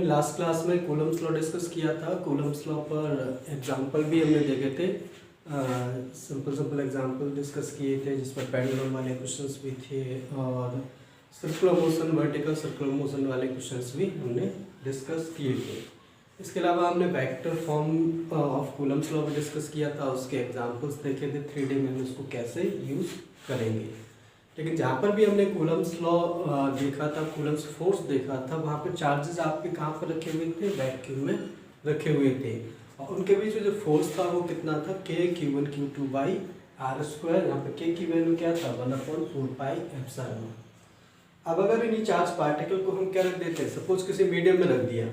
Last class में Coulomb's law discuss किया था। कूलम्स लॉ पर एग्जांपल भी हमने देखे थे, सिंपल एग्जांपल डिस्कस किए थे जिसमें पेंडुलम वाले क्वेश्चंस भी थे और circular motion, vertical circular motion वाले क्वेश्चंस भी हमने डिस्कस किए थे। इसके अलावा हमने vector form of Coulomb's law भी डिस्कस किया था, उसके एग्जांपल्स देखे थे 3D में उसको कैसे यूज़ करेंगे। लेकिन जहाँ पर भी हमने कूलम्स लॉ देखा था, कूलम्स फोर्स देखा था, वहाँ पर चार्जेस आपके कहाँ पर रखे हुए थे? वैक्यूम में रखे हुए थे और उनके बीच में जो फोर्स था वो कितना था? K Q1 Q2 by R square. यहाँ पर K की वैल्यू क्या था? 1/4 पाई एप्सिलॉन। अब अगर इन्हीं चार्ज पार्टिकल को हम क्या रख देते हैं, सपोज किसी मीडियम में रख दिया।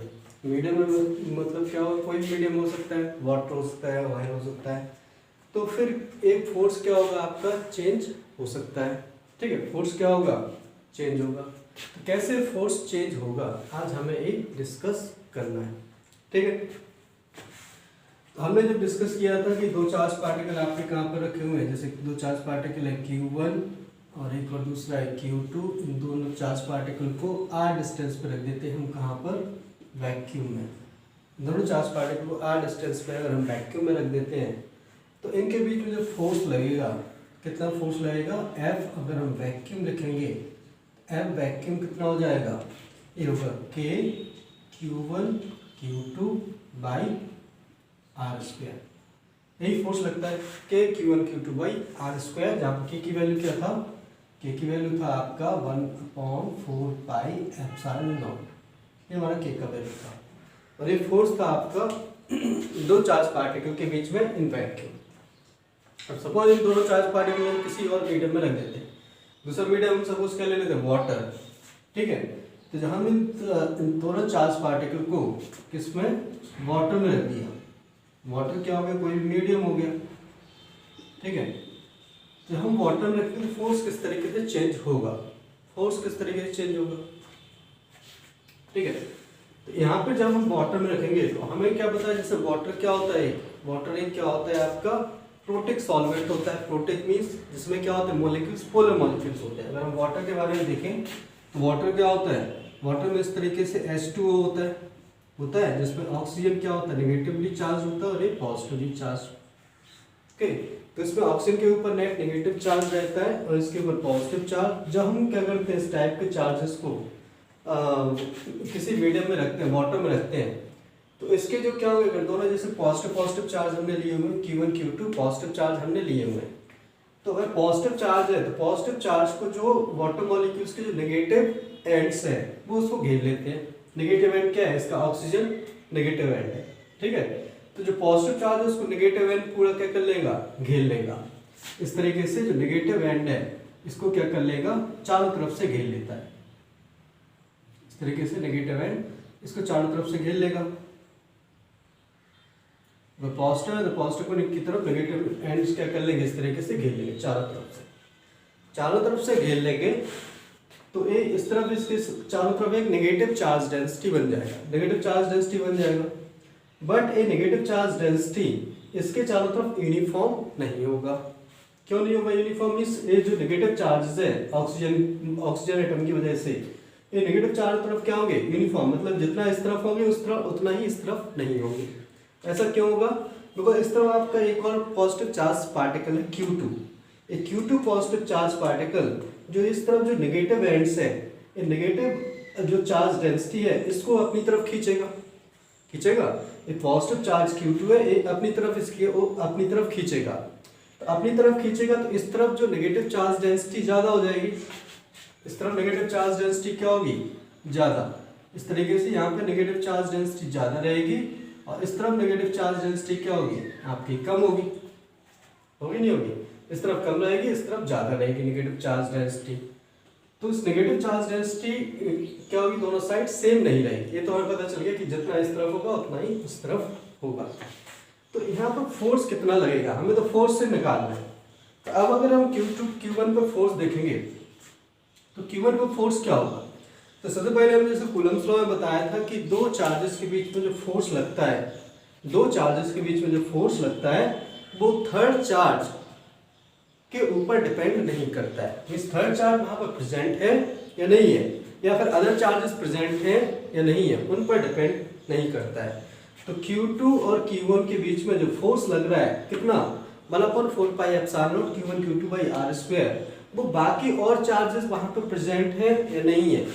मीडियम में मतलब क्या हो, कोई मीडियम हो सकता है, वाटर हो सकता है, वायर हो सकता है, तो फिर एक फोर्स क्या होगा आपका? चेंज हो सकता है। ठीक है, फोर्स क्या होगा? चेंज होगा। तो कैसे फोर्स चेंज होगा आज हमें एक डिस्कस करना है। ठीक है, तो हमने जब डिस्कस किया था कि दो चार्ज पार्टिकल आपके कहाँ पर रखे हुए हैं, जैसे दो चार्ज पार्टिकल है Q1 और एक और दूसरा है Q2। इन दोनों चार्ज पार्टिकल को r डिस्टेंस पर रख देते हैं हम, कहाँ पर? वैक्यूम में। दोनों चार्ज पार्टिकल को r डिस्टेंस पर अगर हम वैक्यूम में रख देते हैं तो इनके बीच में जो फोर्स लगेगा, कितना फोर्स लगेगा? F। अगर हम वैक्यूम लिखेंगे F वैक्यूम कितना हो जाएगा? ये होगा K Q1 Q2 by R square. यही फोर्स लगता है K Q1 Q2 by R square, जहाँ पर K की वैल्यू क्या था? K की वैल्यू था आपका 1/4 पाई एप्सिलॉन नॉट। ये हमारा K का वैल्यू था और ये फोर्स था आपका दो चार्ज पार्टिकल के बीच में इन वैक्यूम। अब सपोज इन दोनों चार्ज पार्टिकल को किसी और मीडियम में रख देते हैं, दूसरा मीडियम सपोज क्या ले लेते हैं? वाटर। ठीक है, तो जहाँ हम इन दोनों चार्ज पार्टिकल को किसमें? वाटर में रख दिया। वाटर क्या हो गया? कोई मीडियम हो गया। ठीक है, तो हम वाटर में रखते हैं तो फोर्स किस तरीके से चेंज होगा? फोर्स किस तरीके से चेंज होगा? ठीक है, तो यहाँ पे जब हम वाटर में रखेंगे तो हमें क्या पता है, जैसे वाटर क्या होता है? वाटर एक क्या होता है आपका? प्रोटिक सॉल्वेंट होता है। प्रोटिक मीन्स जिसमें क्या होते हैं? मॉलिक्यूल्स, पोलर मॉलिक्यूल्स होते हैं। अगर हम वाटर के बारे में देखें तो वाटर क्या होता है? वाटर में इस तरीके से H2O होता है जिसमें ऑक्सीजन क्या होता है? नेगेटिवली चार्ज होता है और ये पॉजिटिवली चार्ज। ओके, तो इसमें ऑक्सीजन के ऊपर नेट नेगेटिव चार्ज रहता है और इसके ऊपर पॉजिटिव चार्ज। जब हम क्या करते हैं, इस टाइप के चार्जेस को किसी मीडियम में रखते हैं, वाटर में रखते हैं, तो इसके जो क्या होगा, दोनों जैसे पॉजिटिव चार्ज हमने लिए हुए हैं, Q1 Q2 पॉजिटिव चार्ज हमने लिए हुए हैं। तो अगर पॉजिटिव चार्ज है तो पॉजिटिव चार्ज को जो वाटर मॉलिक्यूल्स के जो नेगेटिव एंड्स हैं वो उसको घेर लेते हैं। नेगेटिव एंड क्या है इसका? ऑक्सीजन नेगेटिव एंड है। ठीक है, तो जो पॉजिटिव चार्ज है उसको नेगेटिव एंड पूरा क्या कर लेगा? घेर लेगा। इस तरीके से जो नेगेटिव एंड है इसको क्या कर लेगा? चारों तरफ से घेर लेता है। इस तरीके से नेगेटिव एंड इसको चारों तरफ से घेर लेगा। पॉजिटिव है तो पॉजिटिव को की तरफ नेगेटिव एंड्स क्या कर लेंगे? इस तरीके से घेर लेंगे चारों तरफ से घेर लेंगे। तो ये इस तरफ इसके चारों तरफ एक नेगेटिव चार्ज डेंसिटी बन जाएगा। बट ये नेगेटिव चार्ज डेंसिटी इसके चारों तरफ यूनिफॉर्म नहीं होगा। क्यों नहीं होगा यूनिफॉर्म? मींस ये जो नेगेटिव चार्जेस है ऑक्सीजन एटम की वजह से, ये नेगेटिव चारों तरफ क्या होंगे? यूनिफॉर्म। मतलब जितना इस तरफ होंगे उस तरफ उतना ही इस तरफ नहीं होंगे। ऐसा क्यों होगा? बिकॉज इस तरफ आपका एक और पॉजिटिव चार्ज पार्टिकल है Q2। ये Q2 पॉजिटिव चार्ज पार्टिकल जो इस तरफ जो नेगेटिव एंड्स है, ये नेगेटिव जो चार्ज डेंसिटी है इसको अपनी तरफ खींचेगा। ये पॉजिटिव चार्ज Q2 है, ये अपनी तरफ इसकी अपनी तरफ खींचेगा। तो अपनी तरफ खींचेगा तो इस तरफ जो नेगेटिव चार्ज डेंसिटी ज़्यादा हो जाएगी। इस तरफ नेगेटिव चार्ज डेंसिटी क्या होगी? ज़्यादा। इस तरीके से यहाँ पे नेगेटिव चार्ज डेंसिटी ज़्यादा रहेगी और इस तरफ नेगेटिव चार्ज डेंसिटी क्या होगी? आपकी कम होगी नहीं होगी? इस तरफ कम रहेगी, इस तरफ ज़्यादा रहेगी नेगेटिव चार्ज डेंसिटी। तो इस नेगेटिव चार्ज डेंसिटी क्या होगी? दोनों साइड सेम नहीं रहेगी। ये तो हमें पता चल गया कि जितना इस तरफ होगा उतना ही उस तरफ होगा। तो यहाँ पर फोर्स कितना लगेगा हमें तो फोर्स से निकालना है। तो अब अगर हम Q1 पर फोर्स देखेंगे तो Q1 पर फोर्स क्या होगा? तो सबसे पहले हमने जैसे कूलम्स लॉ में बताया था कि दो चार्जेस के बीच में जो फोर्स लगता है वो थर्ड चार्ज के ऊपर डिपेंड नहीं करता है। मींस थर्ड चार्ज वहां पर प्रेजेंट है या नहीं है, या फिर अदर चार्जेस प्रेजेंट हैं या नहीं है, उन पर डिपेंड नहीं करता है। तो Q2 और Q1 के बीच में जो फोर्स लग रहा है कितना 1/4πε0 Q1 Q2 by R square, वो बाकी और चार्जेस वहां पर प्रेजेंट है या नहीं है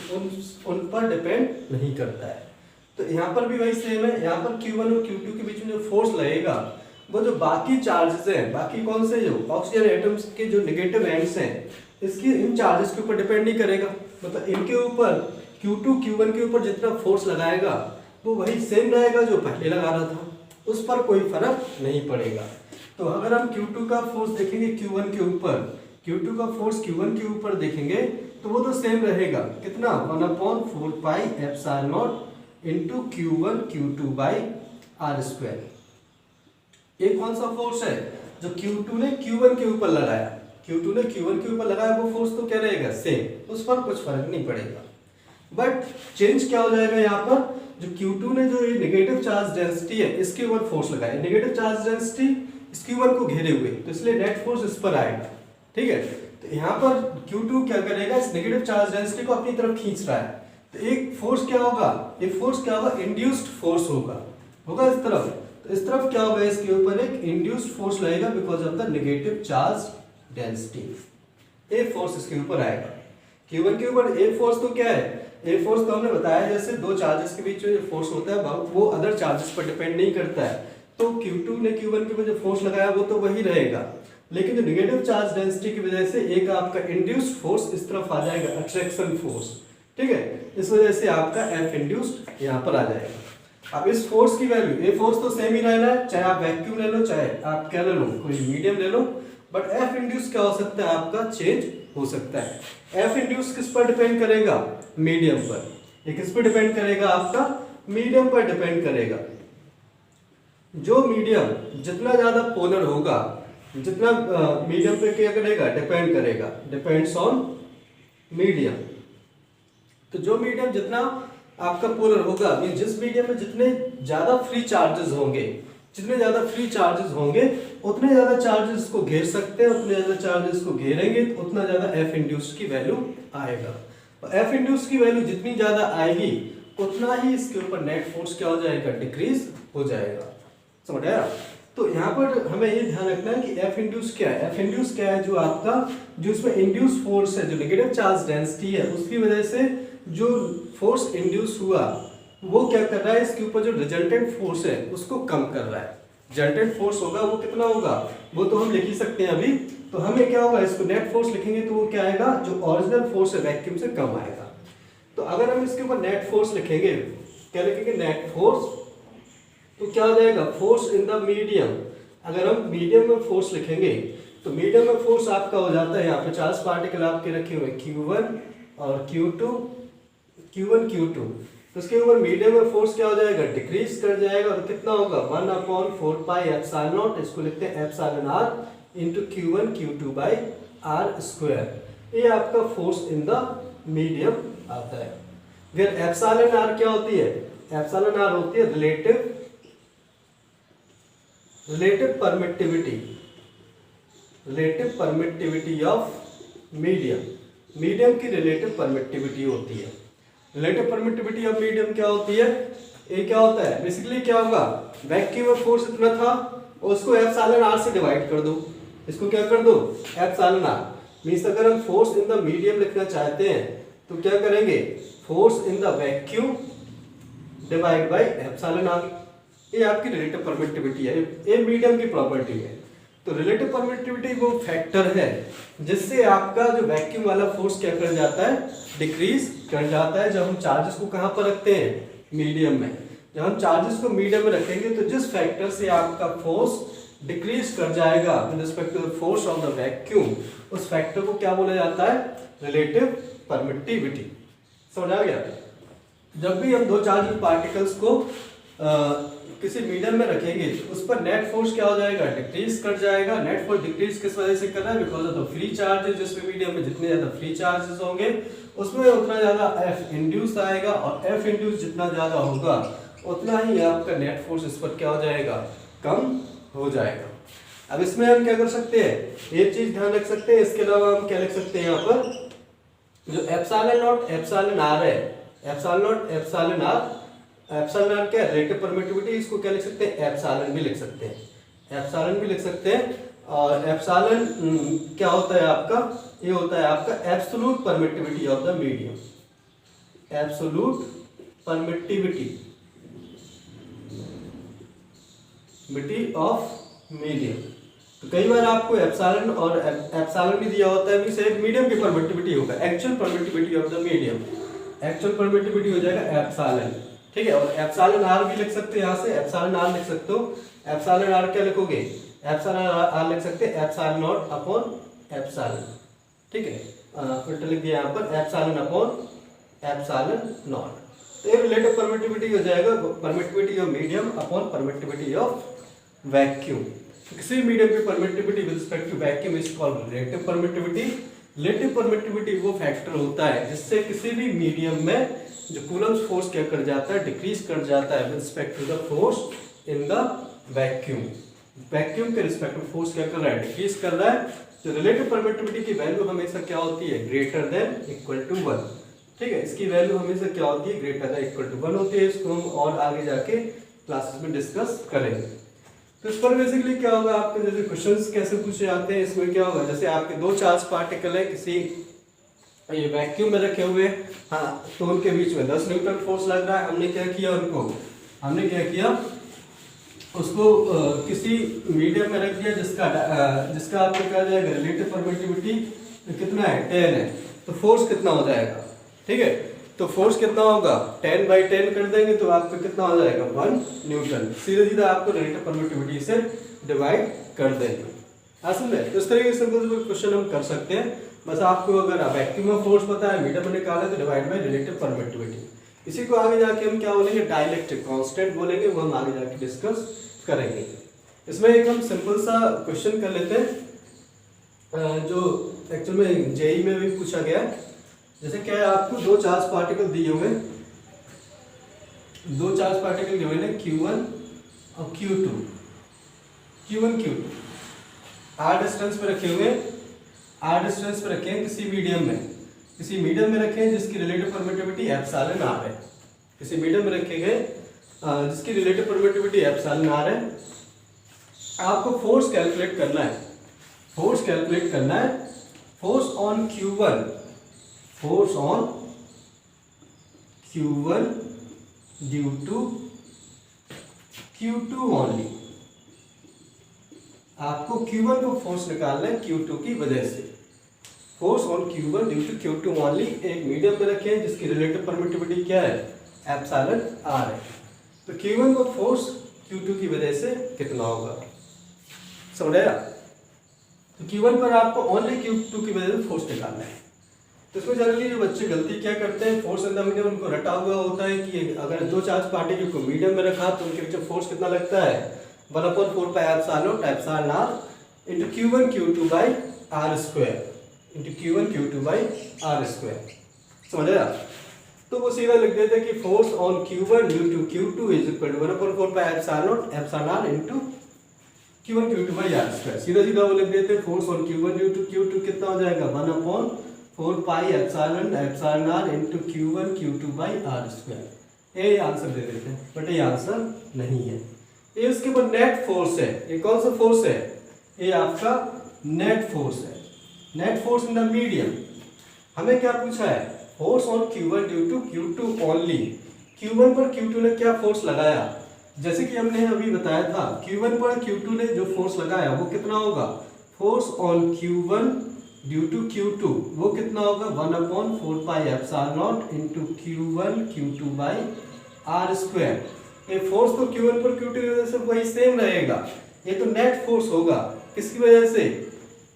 उन पर डिपेंड नहीं करता है। तो यहाँ पर भी वही सेम है, यहाँ पर Q1 और Q2 के बीच में जो फोर्स लगेगा वो जो बाकी चार्जेस हैं, बाकी कौन से जो ऑक्सीजन एटम्स के जो नेगेटिव एंड्स हैं, इसकी इन चार्जेस के ऊपर डिपेंड नहीं करेगा। मतलब इनके ऊपर Q2 Q1 के ऊपर जितना फोर्स लगाएगा वो वही सेम रहेगा जो पहले लगा रहा था, उस पर कोई फर्क नहीं पड़ेगा। तो अगर हम Q2 का फोर्स देखेंगे Q1 के ऊपर, Q2 का फोर्स Q1 के ऊपर देखेंगे तो वो तो सेम रहेगा, कितना 1/4πε0 into Q1 Q2 by R square. एक कौन सा फोर्स है जो Q2 ने Q1 के ऊपर लगाया, Q2 ने Q1 के ऊपर लगाया, वो फोर्स तो क्या रहेगा सेम, उस पर कुछ फर्क नहीं पड़ेगा। बट चेंज क्या हो जाएगा, यहाँ पर जो Q2 ने जो ये नेगेटिव चार्ज डेंसिटी है इसके ऊपर फोर्स लगाया, नेगेटिव चार्ज डेंसिटी इस Q1 को घेरे हुए, तो इसलिए नेट फोर्स इस पर आएगा। ठीक है, तो यहाँ पर Q2 क्या करेगा, इस नेगेटिव चार्ज डेंसिटी को अपनी तरफ खींच रहा है, तो एक फोर्स क्या होगा, एक फोर्स क्या होगा, इंड्यूस्ड फोर्स होगा इस तरफ। तो इस तरफ क्या होगा, इसके ऊपर एक इंड्यूस्ड फोर्स लगेगा because of the negative charge density. A force इसके ऊपर आएगा Q1 के ऊपर। ए फोर्स तो क्या है, ए फोर्स तो हमने बताया जैसे दो चार्जेस के बीच में जो फोर्स होता है वो अदर चार्जेस पर डिपेंड नहीं करता है। तो Q2 ने Q1 के ऊपर जो फोर्स लगाया वो तो वही रहेगा, लेकिन जो नेगेटिव चार्ज डेंसिटी की वजह से एक आपका इंड्यूस्ड फोर्स इस तरफ आ जाएगा, अट्रैक्शन फोर्स। ठीक है, इस वजह से आपका F इंड्यूस्ड यहाँ पर आ जाएगा। अब इस फोर्स की वैल्यू, ये फोर्स तो सेम ही रहना है, चाहे आप वैक्यूम ले लो चाहे आप क्या ले लो, कोई मीडियम ले लो, बट F इंड्यूस क्या हो सकता है, आपका चेंज हो सकता है। F इंड्यूस किस पर डिपेंड करेगा, मीडियम पर। ये किस पर डिपेंड करेगा, आपका मीडियम पर डिपेंड करेगा। जो मीडियम जितना ज्यादा पोलर होगा, जितना मीडियम पे क्या करेगा, डिपेंड करेगा, डिपेंड्स ऑन मीडियम। तो जो मीडियम जितना आपका पोलर होगा, जिस मीडियम में जितने ज्यादा फ्री चार्जेस होंगे, जितने ज्यादा फ्री चार्जेस होंगे उतने ज्यादा चार्जेस को घेर सकते हैं, उतने ज्यादा चार्जेस को घेरेंगे तो उतना ज्यादा F इंड्यूस्ड की वैल्यू आएगा। और F इंड्यूस्ड की वैल्यू जितनी ज्यादा आएगी उतना ही इसके ऊपर नेट फोर्स क्या हो जाएगा, डिक्रीज हो जाएगा। समझ आया? तो यहाँ पर हमें ये ध्यान रखना है कि F इंड्यूस क्या है। F इंड्यूस क्या है, जो आपका जो इसमें इंड्यूस फोर्स है, जो नेगेटिव चार्ज डेंसिटी है, उसकी वजह से जो फोर्स इंड्यूस हुआ वो क्या कर रहा है, इसके ऊपर जो रिजल्टेंट फोर्स है उसको कम कर रहा है। रिजल्टेंट फोर्स होगा वो कितना होगा, वो तो हम लिख ही सकते हैं अभी। तो हमें क्या होगा, इसको नेट फोर्स लिखेंगे तो वो क्या आएगा, जो ओरिजिनल फोर्स है वैक्यूम से कम आएगा। तो अगर हम इसके ऊपर नेट फोर्स लिखेंगे, क्या लिखेंगे, नेट फोर्स, तो क्या हो जाएगा, फोर्स इन द मीडियम। अगर हम मीडियम में फोर्स लिखेंगे तो मीडियम में फोर्स आपका हो जाता है, यहाँ पे चार्ज पार्टिकल आपके रखे हुए Q1 और Q2, Q1 Q2, तो उसके ऊपर मीडियम में फोर्स क्या हो जाएगा, डिक्रीज कर जाएगा। तो कितना होगा, 1/4πε0, इसको लिखते हैं εr into Q1 Q2 by R square. ये आपका फोर्स इन द मीडियम आता है। फिर εr क्या होती है, εr होती है relative permittivity of medium. Medium की रिलेटिव परमिटिविटी होती है। रिलेटिव परमिटिविटी ऑफ मीडियम क्या होती है, ये क्या होता है, बेसिकली क्या होगा, वैक्यूम में फोर्स इतना था, उसको εr से डिवाइड कर दो, इसको क्या कर दो, εr। मींस अगर हम फोर्स इन द मीडियम लिखना चाहते हैं तो क्या करेंगे, force in the vacuum divide by εr। ये आपकी रिलेटिव परमिटिविटी है, ये मीडियम की प्रॉपर्टी है। तो रिलेटिव परमिटिविटी वो फैक्टर है जिससे आपका जो वैक्यूम वाला फोर्स क्या कर जाता है, डिक्रीज कर जाता है। जब हम चार्जेस को कहां पर रखते हैं, मीडियम में। जब हम चार्जेस को मीडियम में रखेंगे तो जिस फैक्टर से आपका फोर्स डिक्रीज कर जाएगा with respect to the force of the vacuum, उस फैक्टर को क्या बोला जाता है, रिलेटिव परमिटिविटी। समझ आ गया? जब भी हम दो चार्ज पार्टिकल्स को किसी मीडियम में रखेंगे तो उस पर नेट फोर्स क्या हो जाएगा, डिक्रीज कर जाएगा। नेट फोर्स डिक्रीज किस वजह से कर रहा है, because of the free charges. जिसमें मीडियम में जितने ज्यादा फ्री चार्जेस होंगे उसमें उतना ज्यादा F इंड्यूस आएगा, और F इंड्यूस जितना ज्यादा होगा उतना ही आपका नेट फोर्स इस पर क्या हो जाएगा, कम हो जाएगा। अब इसमें हम क्या कर सकते हैं, एक चीज ध्यान रख सकते हैं, इसके अलावा हम क्या लिख सकते हैं, यहाँ पर जो एप्सिलॉन नॉट एप्सिलॉन आर है, एप्सिलॉन नॉट एप्सिलॉन आर क्या है, रिलेटिव परमिटिविटी, इसको क्या लिख सकते हैं, एप्सिलॉन भी लिख सकते हैं, एप्सिलॉन भी लिख सकते हैं। और एप्सिलॉन क्या होता है आपका, ये होता है आपका absolute permittivity of the medium, absolute permittivity of medium. तो कई बार आपको एप्सिलॉन और एप्सिलॉन भी दिया होता है, भी एक मीडियम की परमिटिविटी होगा, actual permittivity of the medium, actual permittivity हो जाएगा एप्सिलॉन, ठीक है। और एप्सिलॉन आर भी लिख सकते हैं, यहाँ से एप्सिलॉन आर लिख सकते हो, एप्सिलॉन आर क्या लिखोगे, एप्सिलॉन आर लिख सकते हैं एप्सिलॉन नॉट अपॉन एप्सिलॉन, ठीक है, उल्टा लिख दिया यहाँ पर एप्सिलॉन अपॉन एप्सिलॉन नॉट। तो ये रिलेटिव परमिटिविटी हो जाएगा, permittivity of medium upon permittivity of vacuum. किसी मीडियम की permittivity with respect to vacuum is called relative permittivity. Relative permittivity वो फैक्टर होता है जिससे किसी भी मीडियम में जो कूलम्स फोर्स क्या कर जाता है, डिक्रीज कर जाता है with respect to the force in the vacuum. Vacuum के रिस्पेक्ट टू फोर्स क्या कर रहा है, डिक्रीज कर रहा है। तो रिलेटिव परमिटिविटी की वैल्यू हमेशा क्या होती है, ग्रेटर देन इक्वल टू 1, ठीक है, इसकी वैल्यू हमेशा क्या होती है, ग्रेटर देन इक्वल टू 1 होती है। इसको हम और आगे जाके क्लासेस में डिस्कस करेंगे। तो इस पर बेसिकली क्या होगा, आपके जैसे क्वेश्चंस कैसे पूछे जाते हैं, इसमें क्या होगा, जैसे आपके दो चार्ज पार्टिकल है किसी ये वैक्यूम में रखे हुए, हाँ, तो उनके बीच में 10 न्यूटन फोर्स लग रहा है। हमने क्या किया, हमने क्या किया, उसको किसी मीडियम में रख दिया जिसका आपको क्या जाएगा, रिलेटिव परमिटिविटी कितना है, 10 है, तो फोर्स कितना हो जाएगा, ठीक है। तो फोर्स कितना होगा, 10/10 कर देंगे तो आपको कितना हो जाएगा, 1 न्यूटन। सीधे सीधा आपको रिलेटिव परमिटिविटी से डिवाइड कर देंगे। असल में इस तरीके से क्वेश्चन हम कर सकते हैं। बस आपको अगर वैक्यूम में फोर्स पता है, मीडियम में निकाला तो डिवाइड बाय रिलेटिव परमिटिविटी। इसी को आगे जाके हम क्या बोलेंगे, डाइलेक्ट्रिक कांस्टेंट बोलेंगे, वो हम आगे जाके डिस्कस करेंगे। इसमें एक हम सिंपल सा क्वेश्चन कर लेते हैं जो एक्चुअल में जेई में भी पूछा गया। जैसे क्या है, आपको दो चार्ज पार्टिकल दिए हुए, Q1 और Q2, Q2 आर डिस्टेंस पे रखे हुए, रखे हैं किसी मीडियम में रखे हैं जिसकी रिलेटिव परमिटिविटी एप्सिलॉन आर है, किसी मीडियम में रखे गए जिसकी रिलेटिव परमिटिविटी एप्सिलॉन आर है। आपको फोर्स कैलकुलेट करना है, force on Q1 due to Q2 only. आपको Q1 को फोर्स निकालना है Q2 की वजह से। Force on Q1 due to Q2 only, एक मीडियम में रखे हैं जिसकी रिलेटिव परमिटिविटी क्या है, एप्सिलॉन आर है। तो Q1 को फोर्स Q2 की वजह से कितना होगा, समझ आया। तो Q1 पर आपको ओनली Q2 की वजह से फोर्स निकालना है। तो इसमें जनरली जो बच्चे गलती क्या करते हैं, फोर्स इन द मीडियम उनको रटा हुआ होता है कि अगर दो चार्ज पार्टिकल को मीडियम में रखा तो उनके बीच फोर्स कितना लगता है, 1/4 pi epsilon R into Q1 Q2 by R square, समझ आया। तो वो सीधा लिख देते हैं कि force on Q1 due to Q2 is equal to 1/4 pi epsilon R into Q1 Q2 by R square. सीधा वो लिख देते हैं force on Q1 due to Q2 कितना हो जाएगा, 1/4 pi epsilon R into Q1 Q2 by R square. ये answer दे देते हैं, बट ये आंसर नहीं है। ये उसके ऊपर नेट फोर्स है। ये कौन सा फोर्स है, ये आपका नेट फोर्स है, net force in the medium. हमें क्या पूछा है, force on Q1 due to Q2 only. Q1 पर Q2 ने क्या फोर्स लगाया, जैसे कि हमने अभी बताया था, Q1 पर Q2 ने जो फोर्स लगाया वो कितना होगा, force on Q1 due to Q2 वो कितना होगा, 1/4 pi epsilon naught into Q1 Q2 by R square. ये फोर्स तो Q1 पर Q2 की वजह से वही सेम रहेगा, ये तो नेट फोर्स होगा। किसकी वजह से,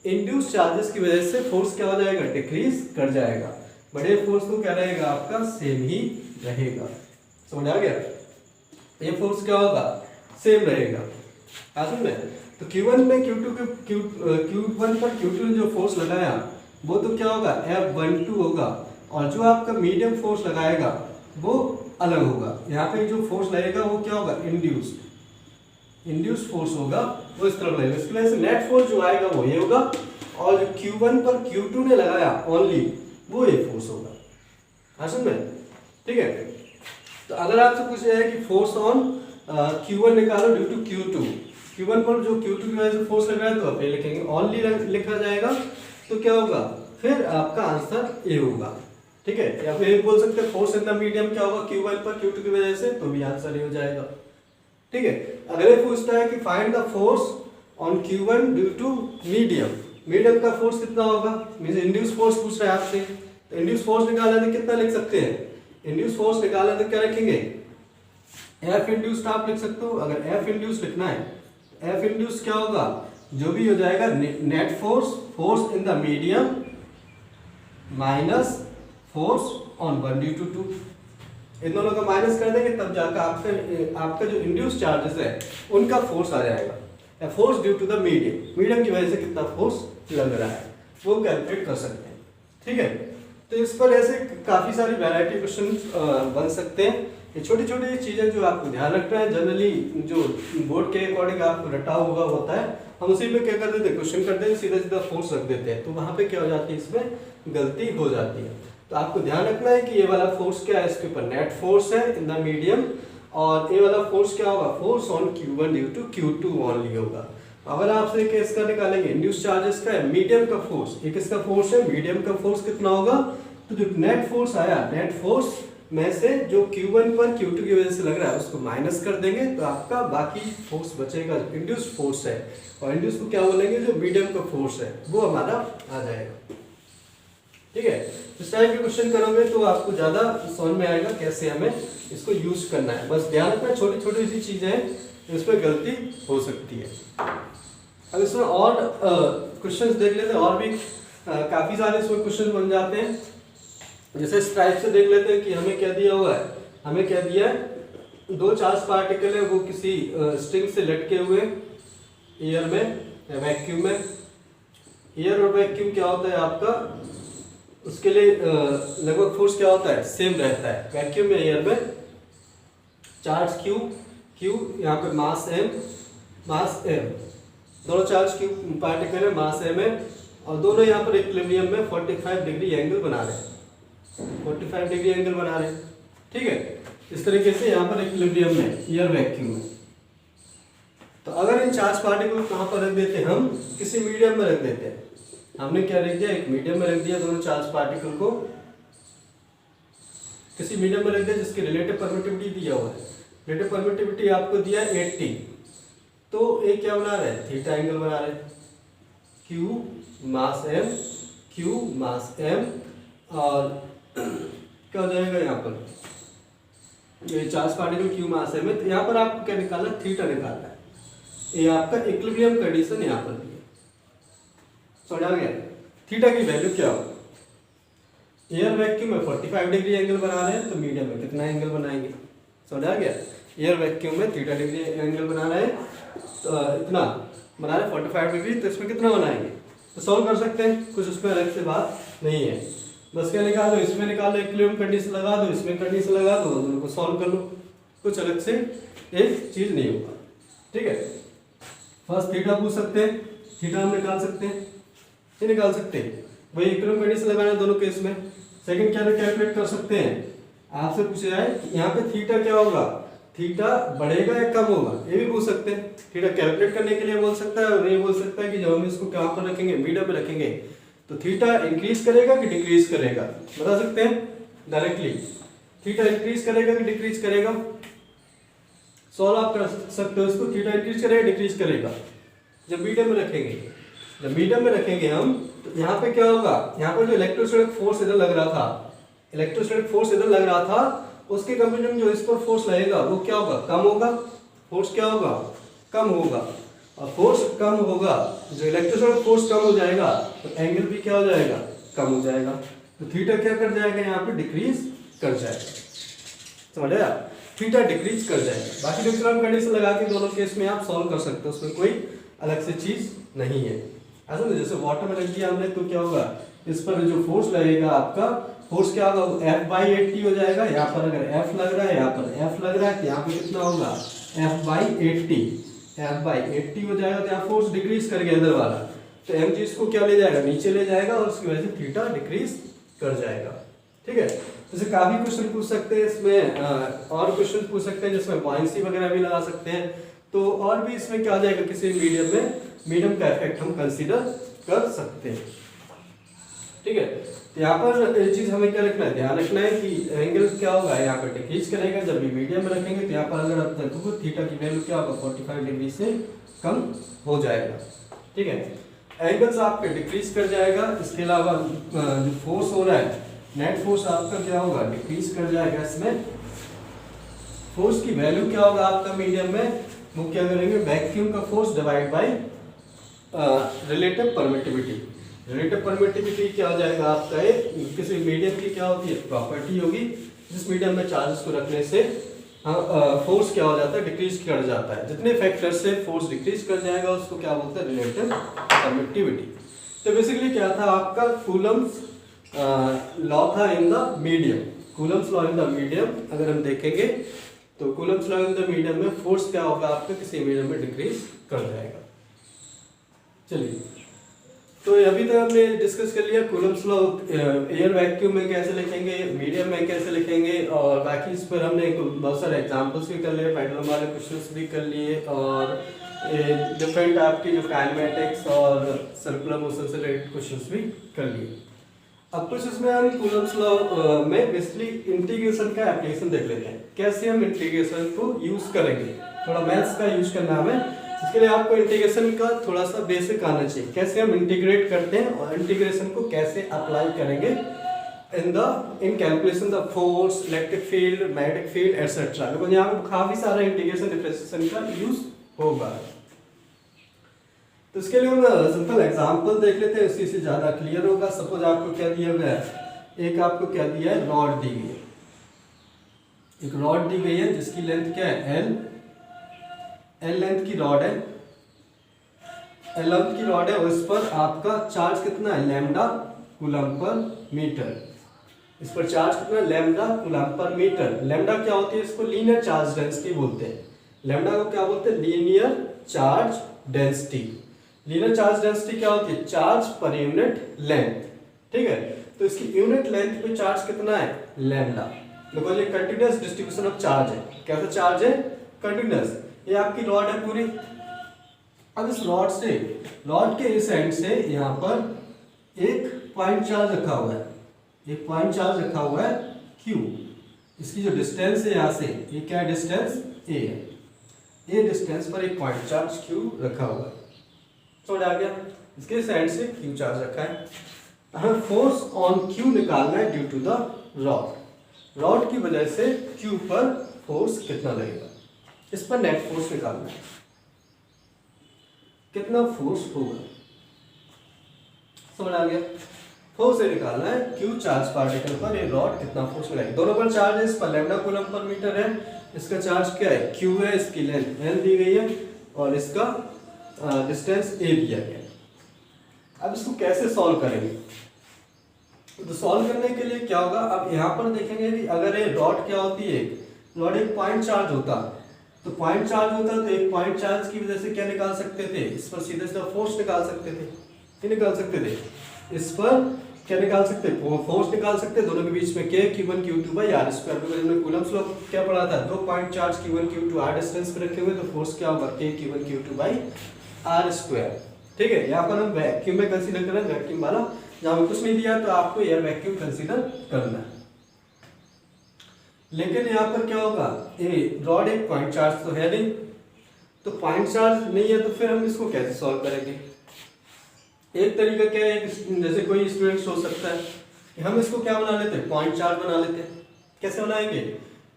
इंड्यूस चार्जेस की वजह से फोर्स क्या हो जाएगा, डिक्रीज कर जाएगा। बड़े फोर्स तो क्या रहेगा आपका, सेम ही रहेगा। समझ आ गया, ये फोर्स क्या होगा, सेम रहेगा। आसान में तो Q1 में Q1 पर Q2 ने जो फोर्स लगाया वो तो क्या होगा, F12 होगा, और जो आपका मीडियम फोर्स लगाएगा वो अलग होगा। यहाँ पे जो फोर्स लगेगा वो क्या होगा, इंड्यूस फोर्स होगा वो इस तरफ लगेगा। इसकी वजह से नेट फोर्स जो आएगा वो ये होगा, और जो Q1 पर Q2 ने लगाया ओनली वो ये फोर्स होगा। समझ में? ठीक है। तो अगर आपसे पूछा जाए कि फोर्स ऑन Q1 निकालो ड्यू टू Q2, Q1 पर जो Q2 की वजह से फोर्स लग रहा है तो आप ये लिखेंगे, ओनली लिखा जाएगा तो क्या होगा, फिर आपका आंसर ए होगा। ठीक है। या फिर बोल सकते हैं फोर्स इन द मीडियम क्या होगा Q1 पर Q2 की वजह से, तो भी आंसर ए हो जाएगा। ठीक है। अगले पूछता है कि find the force on Q1 due to medium, medium का फोर्स कितना होगा, मींस इंड्यूस फोर्स पूछ रहा है आपसे। तो इंड्यूस फोर्स निकालना तो कितना लिख सकते हैं, इंड्यूस फोर्स निकालना तो क्या लिखेंगे, एफ इंड्यूस्ड आप लिख सकते हो। अगर एफ इंड्यूस लिखना है, एफ इंड्यूस क्या होगा, जो भी हो जाएगा net force, force in the medium minus force on 1 due to 2, इन दोनों का माइनस कर देंगे तब जाकर आपका जो इंड्यूस चार्जेस है उनका फोर्स आ जाएगा। Force due to the medium, medium की वजह से कितना फोर्स लग रहा है वो कैलकुलेट कर सकते हैं। ठीक है। तो इस पर ऐसे काफी सारी वैरायटी क्वेश्चन बन सकते हैं। ये छोटी छोटी चीजें जो आपको ध्यान रखना है, जनरली जो बोर्ड के अकॉर्डिंग आपको रटा हुआ होता है, हम उसी पे क्या कर देते हैं, क्वेश्चन करते हैं, सीधा सीधा फोर्स रख देते हैं, तो वहां पे क्या हो जाती है, इसमें गलती हो जाती है। तो आपको ध्यान रखना है कि ये वाला फोर्स क्या है, इसके ऊपर नेट फोर्स है इन द मीडियम, और ये वाला फोर्स क्या होगा, force on Q1 due to Q2 only होगा। अगर आपसे केस का निकालेंगे इंड्यूस चार्जेस का है, मीडियम का फोर्स, एक इसका फोर्स है, मीडियम का फोर्स कितना होगा, तो जो नेट फोर्स आया, नेट फोर्स में से जो Q1 पर Q2 की वजह से लग रहा है उसको माइनस कर देंगे तो आपका बाकी फोर्स बचेगा जो इंड्यूस फोर्स है, और इंड्यूस को क्या बोलेंगे, जो मीडियम का फोर्स है वो हमारा आ जाएगा। ठीक है। इस टाइप के क्वेश्चन करोगे तो आपको ज्यादा समझ में आएगा कैसे हमें इसको यूज करना है। बस ध्यान रखना छोटी छोटी सी चीजें हैं, इस पर गलती हो सकती है। अब इसमें और क्वेश्चंस देख लेते हैं, और भी काफी सारे इसमें क्वेश्चन बन जाते हैं। जैसे इस टाइप से देख लेते हैं कि हमें क्या दिया हुआ है, हमें क्या दिया है, दो चार्ज पार्टिकल है वो किसी स्ट्रिंग से लटके हुए एयर में या वैक्यूम में। एयर और वैक्यूम क्या होता है आपका, उसके लिए लगभग फोर्स क्या होता है, सेम रहता है। वैक्यूम में एयर में चार्ज Q, यहाँ पे मास M, दोनों चार्ज Q पार्टिकल है, मास M है, और दोनों यहाँ पर इक्विलिब्रियम में 45 डिग्री एंगल बना रहे हैं, 45 डिग्री एंगल बना रहे हैं। ठीक है। इस तरीके से यहाँ पर इक्विलिब्रियम में, एयर वैक्यूम में। तो अगर इन चार्ज पार्टिकल को कहाँ पर रख देते हैं, हम किसी मीडियम में रख देते हैं। हमने क्या रख दिया, एक मीडियम में रख दिया, दोनों चार्ज पार्टिकल को किसी मीडियम में रख दिया जिसकी रिलेटिव परमिटिविटी दिया हुआ है। रिलेटिव परमिटिविटी आपको दिया 80, तो एक क्या बना रहे हैं, थीटा एंगल बना रहे हैं। Q मास M, और क्या हो जाएगा यहाँ पर, ये चार्ज पार्टिकल Q मास M है, तो यहाँ पर आपको क्या निकालना है, थीटा निकालना है। ये आपका इक्विलिब्रियम कंडीशन यहाँ पर भी है, समझ आ गया। थीटा की वैल्यू क्या हो, एयर वैक्यूम में 45 डिग्री एंगल बना रहे हैं, तो मीडियम में कितना एंगल बनाएंगे, समझ आ गया। एयर वैक्यूम में थीटा डिग्री एंगल बना रहे हैं, तो इतना बना रहे 45 डिग्री, तो इसमें कितना बनाएंगे, तो सॉल्व कर सकते हैं, कुछ उसमें अलग से बात नहीं है। बस क्या निकालो, इसमें निकालो, इक्विलिब्रियम कंडीशन लगा दो, इसमें कंडीशन लगा दो, दोनों को सॉल्व कर लो, कुछ अलग से एक चीज नहीं होगा। ठीक है। फर्स्ट थीटा पूछ सकते हैं, थीटा हम निकाल सकते हैं, ये निकाल सकते हैं, वही इक्विलिब्रियम कंडीशन लगाना है दोनों केस में। सेकंड क्या कैलकुलेट कर सकते हैं, आपसे पूछा जाए यहाँ पे थीटा क्या होगा, थीटा बढ़ेगा या कम होगा, ये भी पूछ सकते हैं। थीटा कैलकुलेट करने के लिए बोल सकता है, और ये बोल सकता है कि जब हम इसको कहाँ पर रखेंगे, मीडियम में रखेंगे, तो थीटा इंक्रीज करेगा कि डिक्रीज करेगा, बता सकते हैं डायरेक्टली। थीटा इंक्रीज करेगा कि डिक्रीज करेगा, सॉल्व आप कर सकते हो इसको। थीटा इंक्रीज करेगा डिक्रीज करेगा जब मीडियम में रखेंगे, जब मीडियम में रखेंगे हम, तो यहाँ पे क्या होगा, यहाँ पर जो इलेक्ट्रोस्टैटिक फोर्स इधर लग रहा था, इलेक्ट्रोस्टैटिक फोर्स इधर लग रहा था, उसके कंपेरिजन जो इस पर फोर्स लगेगा वो क्या होगा, कम होगा। फोर्स क्या होगा, कम होगा, और फोर्स कम होगा, जो इलेक्ट्रोस्टैटिक फोर्स कम हो जाएगा तो एंगल भी क्या हो जाएगा, कम हो जाएगा। तो थीटा क्या कर जाएगा, यहाँ पे डिक्रीज कर जाएगा, समझ आया, थीटा डिक्रीज कर जाएगा। बाकी डिफरेंट कंडीशन लगा के दोनों केस में आप सॉल्व कर सकते हो, उसमें कोई अलग से चीज नहीं है। ऐसा नहीं, जैसे वाटर में रख दिया हमने तो क्या होगा, इस पर जो फोर्स लगेगा आपका, फोर्स क्या होगा, F/80 हो जाएगा। यहाँ पर अगर F लग रहा है, यहाँ पर F लग रहा है, तो यहाँ पे कितना होगा, F/80। F बाई 80 हो जाएगा, तो यहाँ फोर्स डिक्रीज कर गया अंदर वाला, तो mg इसको क्या ले जाएगा, नीचे ले जाएगा और उसकी वजह से थीटा डिक्रीज कर जाएगा। ठीक है, जैसे काफी क्वेश्चन पूछ सकते हैं इसमें, और क्वेश्चन पूछ सकते हैं जिसमें बॉयंसी वगैरह भी लगा सकते हैं, तो और भी इसमें क्या आ जाएगा, किसी मीडियम में मीडियम का इफेक्ट हम कंसीडर कर सकते हैं। ठीक है, तो यहाँ पर एक चीज हमें क्या रखना है, ध्यान रखना है कि एंगल क्या होगा, यहाँ पर डिक्रीज करेगा, जब भी मीडियम में रखेंगे तो यहाँ पर अगर आप देखो थीटा की वैल्यू क्या होगा, 45 डिग्री से कम हो जाएगा। ठीक है, एंगल्स आपके डिक्रीज कर जाएगा, इसके अलावा जो फोर्स हो रहा है, नेट फोर्स आपका क्या होगा, डिक्रीज कर जाएगा। इसमें फोर्स की वैल्यू क्या होगा आपका मीडियम में, वो क्या करेंगे, वैक्यूम का force divide by relative permittivity. Relative permittivity क्या हो जाएगा आपका, एक किसी मीडियम की क्या होती है, प्रॉपर्टी होगी, जिस मीडियम में चार्जेस को रखने से फोर्स क्या हो जाता है, डिक्रीज कर जाता है। जितने फैक्टर से फोर्स डिक्रीज कर जाएगा उसको क्या बोलते हैं, रिलेटिव परमिटिविटी। तो बेसिकली क्या था आपका, कूलम्स लॉ था इन the medium, Coulomb's law in the medium अगर हम देखेंगे तो Coulomb's law in the medium में फोर्स क्या होगा आपका, किसी मीडियम में डिक्रीज कर जाएगा। चलिए, तो अभी तक हमने डिस्कस कर लिया कूलम्स लॉ एयर वैक्यूम में कैसे लिखेंगे, मीडियम में कैसे लिखेंगे, और बाकी इस पर हमने बहुत सारे एग्जांपल्स भी कर लिए, पेंडुलम वाले क्वेश्चंस भी कर लिए, और डिफरेंट आपकी जो काइनेमेटिक्स और सर्कुलर मोशन से रिलेटेड क्वेश्चंस भी कर लिए। अब कुछ इसमें हम कूलम्स लॉ में बेसिकली इंटीग्रेशन का एप्लीकेशन देख लेते हैं, कैसे हम इंटीग्रेशन को यूज करेंगे, थोड़ा मैथ्स का यूज करना हमें, इसके लिए आपको इंटीग्रेशन का थोड़ा सा बेसिक आना चाहिए, कैसे हम इंटीग्रेट करते हैं और इंटीग्रेशन को कैसे अप्लाई करेंगे इन calculation the force, electric field, magnetic field etcetera. देखो यहाँ पे काफी सारा इंटीग्रेशन डिफरेंशिएशन का यूज होगा। तो इसके लिए हम सिंपल एग्जांपल देख लेते हैं, इससे ज्यादा क्लियर होगा। सपोज आपको क्या दिया गया है, एक आपको क्या दिया है, रॉड दी गई है, एक रॉड दी गई है जिसकी लेंथ क्या है, एल लेंथ की रॉड है, एल लेंथ की रॉड है, और इस पर आपका चार्ज कितना है, लैम्डा कूलम पर मीटर। इस पर चार्ज कितना है, lambda coulomb per metre. Lambda क्या होती है, इसको लीनियर चार्ज डेंसिटी बोलते हैं। लैम्डा को क्या बोलते हैं, linear charge density. Linear charge density क्या होती है, चार्ज पर यूनिट लेंथ। ठीक है, तो इसकी यूनिट लेंथ पे चार्ज कितना है, लैम्डा। देखो ये कंटीन्यूअस डिस्ट्रीब्यूशन ऑफ चार्ज है। कैसा चार्ज है, कंटीन्यूअस। ये आपकी रॉड है पूरी। अब इस रॉड से, रॉड के इस एंड से यहाँ पर एक पॉइंट चार्ज रखा हुआ है, एक पॉइंट चार्ज रखा हुआ है Q। इसकी जो डिस्टेंस है यहाँ से, ये क्या डिस्टेंस A है, ये डिस्टेंस पर एक पॉइंट चार्ज Q रखा हुआ है। समझ आ गया, इसके साइड से Q चार्ज रखा है। हमें फोर्स ऑन Q निकालना है due to the rod. Rod की वजह से Q पर फोर्स कितना लगेगा, इस पर नेट फोर्स निकालना है, कितना फोर्स होगा। समझ आ गया, फोर्स से निकालना है Q चार्ज पार्टिकल पर, ये रॉड कितना फोर्स लगाएगा। दोनों पर चार्ज है, इस पर लैम्डा कूलम पर मीटर है, इसका चार्ज क्या है, Q है, इसकी लेंथ L दी गई है, और इसका डिस्टेंस A दिया गया है। अब इसको कैसे सॉल्व करेंगे, तो सॉल्व करने के लिए क्या होगा, अब यहाँ पर देखेंगे कि अगर ये रॉड क्या होती है, रॉड एक पॉइंट चार्ज होता, तो पॉइंट चार्ज होता तो एक पॉइंट चार्ज की वजह से क्या निकाल सकते थे, इस पर सीधे सीधा फोर्स निकाल सकते थे। क्या निकाल सकते थे, इस पर क्या निकाल सकते, फोर्स निकाल सकते। दोनों के बीच में K Q1 Q2 by R square. Because हमने कूलम्स लॉ क्या पढ़ा था, दो point charge Q1 Q2 R distance पे रखे हुए, तो फोर्स क्या होगा, K Q1 Q2 by R square. ठीक है, यहाँ पर हम वैक्यूम में कंसीडर करें, वैक्यूम वाला, जहाँ पर कुछ नहीं दिया तो आपको एयर वैक्यूम कंसीडर करना है। लेकिन यहाँ पर क्या होगा, ए रॉड एक पॉइंट चार्ज तो है नहीं, तो पॉइंट चार्ज नहीं है, तो फिर हम इसको कैसे सॉल्व करेंगे। एक तरीका क्या है, जैसे कोई स्टूडेंट सोच सकता है कि हम इसको क्या बना लेते हैं, पॉइंट चार्ज बना लेते हैं। कैसे बनाएंगे,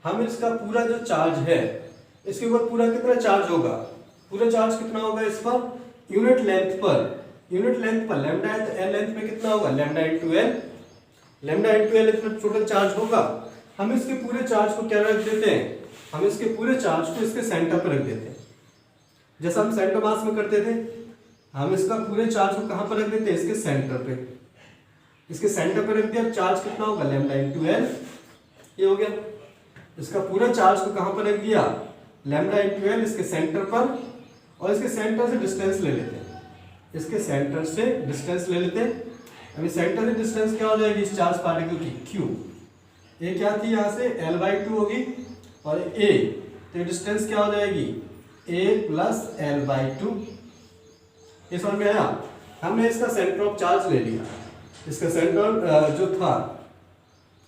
हम इसका पूरा जो चार्ज है, इसके ऊपर पूरा कितना चार्ज होगा, पूरा चार्ज कितना होगा इस पर, यूनिट लेंथ पर, यूनिट लेंथ पर लैम्डा है, तो एल लेंथ पे कितना होगा, lambda into L, lambda into L इतना टोटल चार्ज होगा। हम इसके पूरे चार्ज को क्या रख देते हैं, हम इसके पूरे चार्ज को इसके सेंटर पर रख देते हैं, जैसा हम सेंटर मास में करते थे। हम इसका पूरे चार्ज को कहां पर रख देते हैं, इसके सेंटर पे, इसके सेंटर पे रख दिया। चार्ज कितना होगा, लैम्डा इंटू एल, ये हो गया। इसका पूरा चार्ज को कहां पर रख दिया, लैम्डा इंटू एल, इसके सेंटर पर, और इसके सेंटर से डिस्टेंस ले लेते हैं, इसके सेंटर से डिस्टेंस ले लेते हैं। अभी सेंटर से डिस्टेंस क्या हो जाएगी इस चार्ज पार्टिकल की, क्यू। ए क्या थी यहाँ से L/2 होगी और ए, तो डिस्टेंस क्या हो जाएगी a प्लस L/2। ये समझ में आया। हमने इसका सेंटर ऑफ चार्ज ले लिया, इसका सेंटर जो था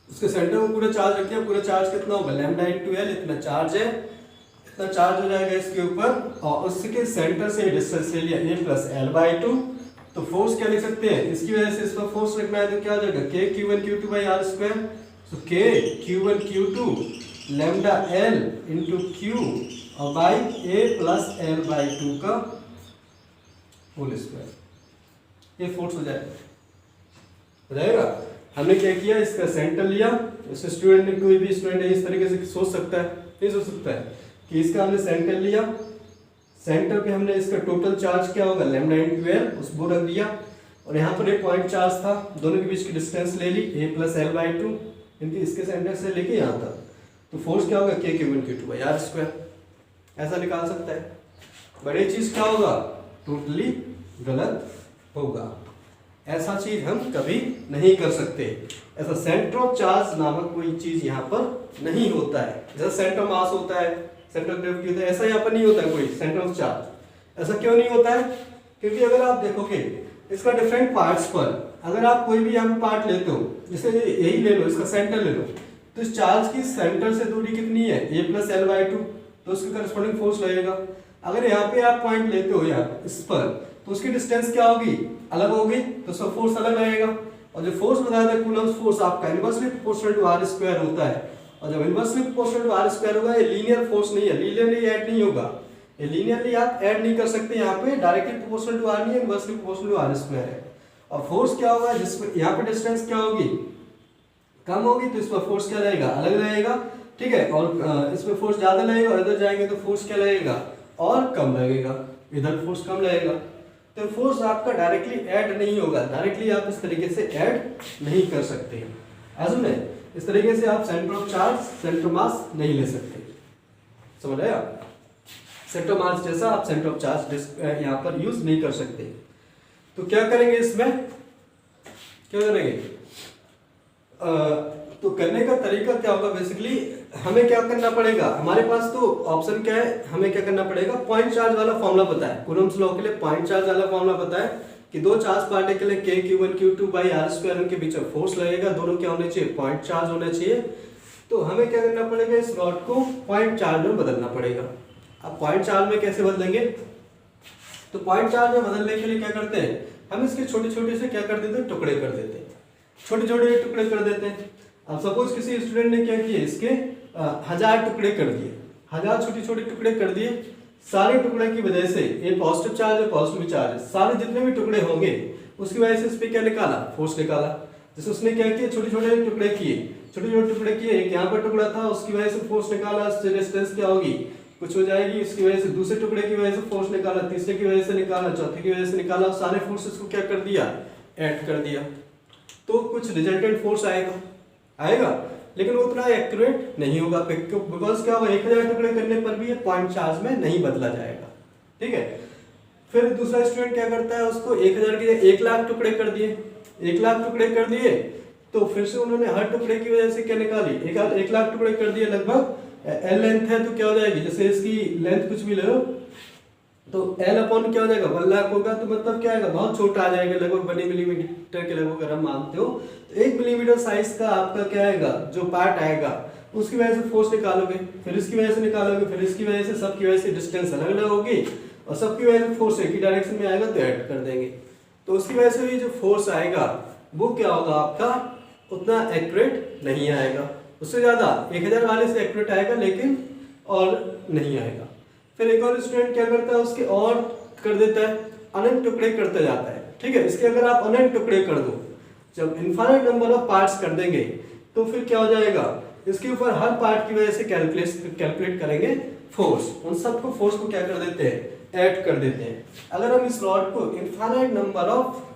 उसके सेंटर में पूरा चार्ज रख दिया। पूरा चार्ज कितना होगा लैम्डा इंटू एल, इतना चार्ज है, इतना चार्ज हो जाएगा इसके ऊपर। और उसके सेंटर से डिस्टेंस ले लिया a प्लस L/2। तो फोर्स क्या लिख सकते हैं, इसकी वजह से इस पर फोर्स रखना है तो क्या हो जाएगा k q1 q2 by R square. तो k q1 q2 lambda l into q और बाई a प्लस L/2 का होल स्क्वायर, ये फोर्स हो जाएगा। हमने क्या किया, इसका सेंटर लिया। इस स्टूडेंट ने, कोई भी स्टूडेंट इस तरीके से सोच सकता है, नहीं सोच सकता है कि इसका हमने सेंटर लिया, सेंटर पे हमने इसका टोटल चार्ज क्या होगा लैम्डा इंटू एल, उसको रख दिया। और यहाँ पर एक पॉइंट चार्ज था, दोनों के बीच की डिस्टेंस ले ली a प्लस L/2 इनके, इसके सेंटर से लेके यहाँ तक। तो फोर्स क्या होगा k q1 q2 by R square, ऐसा निकाल सकता है। बड़ी चीज क्या होगा, टोटली गलत होगा। ऐसा चीज हम कभी नहीं कर सकते। ऐसा सेंटर ऑफ चार्ज नामक कोई चीज यहाँ पर नहीं होता है। जैसा सेंटर मास होता है, सेंटर ऑफ ग्रेविटी होता है, ऐसा यहाँ पर नहीं होता है कोई सेंटर ऑफ चार्ज। ऐसा क्यों नहीं होता है, क्योंकि अगर आप देखोगे इसका डिफरेंट पार्ट्स पर, अगर आप कोई भी यहाँ पे पार्ट लेते हो, जैसे यही ले लो, इसका सेंटर ले लो, तो इस चार्ज की सेंटर से दूरी कितनी है a प्लस L/2, तो उसके करस्पॉन्डिंग फोर्स लगेगा। अगर यहाँ पे आप पॉइंट लेते हो यहाँ इस पर, तो उसकी डिस्टेंस क्या होगी, अलग होगी, तो उसका फोर्स अलग रहेगा। और जो फोर्स बताया था कूलम्ब फोर्स आपका inversely proportional to r square होता है। और जब inversely proportional to r square होगा, ये लीनियर फोर्स नहीं है, लीनियरली ऐड नहीं होगा, ये लीनियरली आप ऐड नहीं कर सकते। यहाँ पे डायरेक्टली प्रोपोर्शनल टू r नहीं है, inversely proportional to r square है। और फोर्स क्या होगा, जिसमें यहाँ पे डिस्टेंस क्या होगी, कम होगी, तो इस पर फोर्स क्या रहेगा, अलग रहेगा, ठीक है। और इसमें फोर्स ज्यादा लगेगा, और इधर जाएंगे तो फोर्स क्या लगेगा, और कम लगेगा, इधर फोर्स कम लगेगा। तो फोर्स आपका डायरेक्टली ऐड नहीं होगा, डायरेक्टली आप इस तरीके से ऐड नहीं कर सकते। ऐसा नहीं, इस तरीके से आप centre of charge, centre mass नहीं ले सकते, समझ आया। सेंटर मास जैसा आप सेंटर ऑफ चार्ज यहाँ पर यूज नहीं कर सकते। तो क्या करेंगे इसमें, क्या करेंगे, तो करने का तरीका क्या होगा, बेसिकली हमें क्या करना पड़ेगा, हमारे पास तो ऑप्शन क्या है, हमें क्या करना पड़ेगा, पॉइंट चार्ज वाला फॉर्मूला पता है, कूलम्ब्स लॉ के लिए पॉइंट चार्ज वाला फॉर्मूला पता है कि दो चार्ज पार्टिकल है k q1 q2 by r square, उनके बीच में फोर्स लगेगा, दोनों क्या होने चाहिए, पॉइंट चार्ज होना चाहिए। तो हमें क्या करना पड़ेगा, इस रॉड को पॉइंट चार्ज में बदलना पड़ेगा। अब पॉइंट चार्ज में कैसे बदलेंगे, तो पॉइंट चार्ज में बदलने के लिए क्या करते हैं, हम इसके छोटे छोटे से क्या कर देते हैं, टुकड़े कर देते हैं, छोटे छोटे टुकड़े कर देते हैं। अब सपोज किसी स्टूडेंट ने क्या किया, इसके 1000 टुकड़े कर दिए, 1000 छोटे छोटे टुकड़े कर दिए। सारे टुकड़े की वजह से, ये पॉजिटिव चार्ज है, पॉजिटिव चार्ज है, सारे जितने भी टुकड़े होंगे उसकी वजह से इस पे क्या निकाला, फोर्स निकाला। जैसे उसने क्या किया, छोटे छोटे टुकड़े किए, छोटे छोटे टुकड़े किए, एक यहाँ पर टुकड़ा था, उसकी वजह से फोर्स निकाला, उससे डिस्टेंस क्या होगी, कुछ हो जाएगी, उसकी वजह से दूसरे टुकड़े की वजह से फोर्स निकाला, तीसरे की वजह से निकाला, चौथे की वजह से निकाला, सारे फोर्सेस को क्या कर दिया, ऐड कर दिया, तो कुछ रिजल्टेंट फोर्स आएगा, लेकिन वो उतना एक्यूरेट नहीं होगा, बिकॉज क्या होगा, 1000 टुकड़े करने पर भी ये पॉइंट चार्ज में नहीं बदला जाएगा, ठीक है। फिर दूसरा स्टूडेंट क्या करता है, उसको 1000 के 1 लाख टुकड़े कर दिए, 1 लाख टुकड़े कर दिए, तो फिर से उन्होंने हर टुकड़े की वजह से क्या निकाली, 1 लाख टुकड़े कर दिए, लगभग L लेंथ है, तो क्या हो जाएगी, जैसे इसकी लेंथ कुछ भी ले लो, तो L अपॉन क्या हो जाएगा, 1 लाख होगा, तो मतलब क्या आएगा, बहुत छोटा आ जाएगा, लगभग 1 मिलीमीटर के लगभग अगर हम मानते हो, तो 1 मिलीमीटर साइज का आपका क्या आएगा, जो पार्ट आएगा, उसकी वजह से फोर्स निकालोगे, फिर इसकी वजह से निकालोगे, फिर इसकी वजह से, सबकी वजह से डिस्टेंस अलग अलग होगी, और सबकी वजह से फोर्स एक ही डायरेक्शन में आएगा, तो ऐड कर देंगे। तो उसकी वजह से भी जो फोर्स आएगा वो क्या होगा, आपका उतना एक्यूरेट नहीं आएगा, उससे ज्यादा 1000 वाले से एक्यूरेट आएगा, लेकिन और नहीं आएगा। फिर एक और स्टूडेंट क्या करता है, उसके और कर देता है, अनंत टुकड़े करता जाता है, ठीक है। इसके अगर आप अनंत टुकड़े कर दो, जब इनफाइनाइट नंबर ऑफ पार्ट्स कर देंगे, तो फिर क्या हो जाएगा, इसके ऊपर हर पार्ट की वजह से कैलकुलेट करेंगे फोर्स, उन सबको फोर्स को क्या कर देते हैं, ऐड कर देते हैं। अगर हम इस रॉड को इनफाइनाइट नंबर ऑफ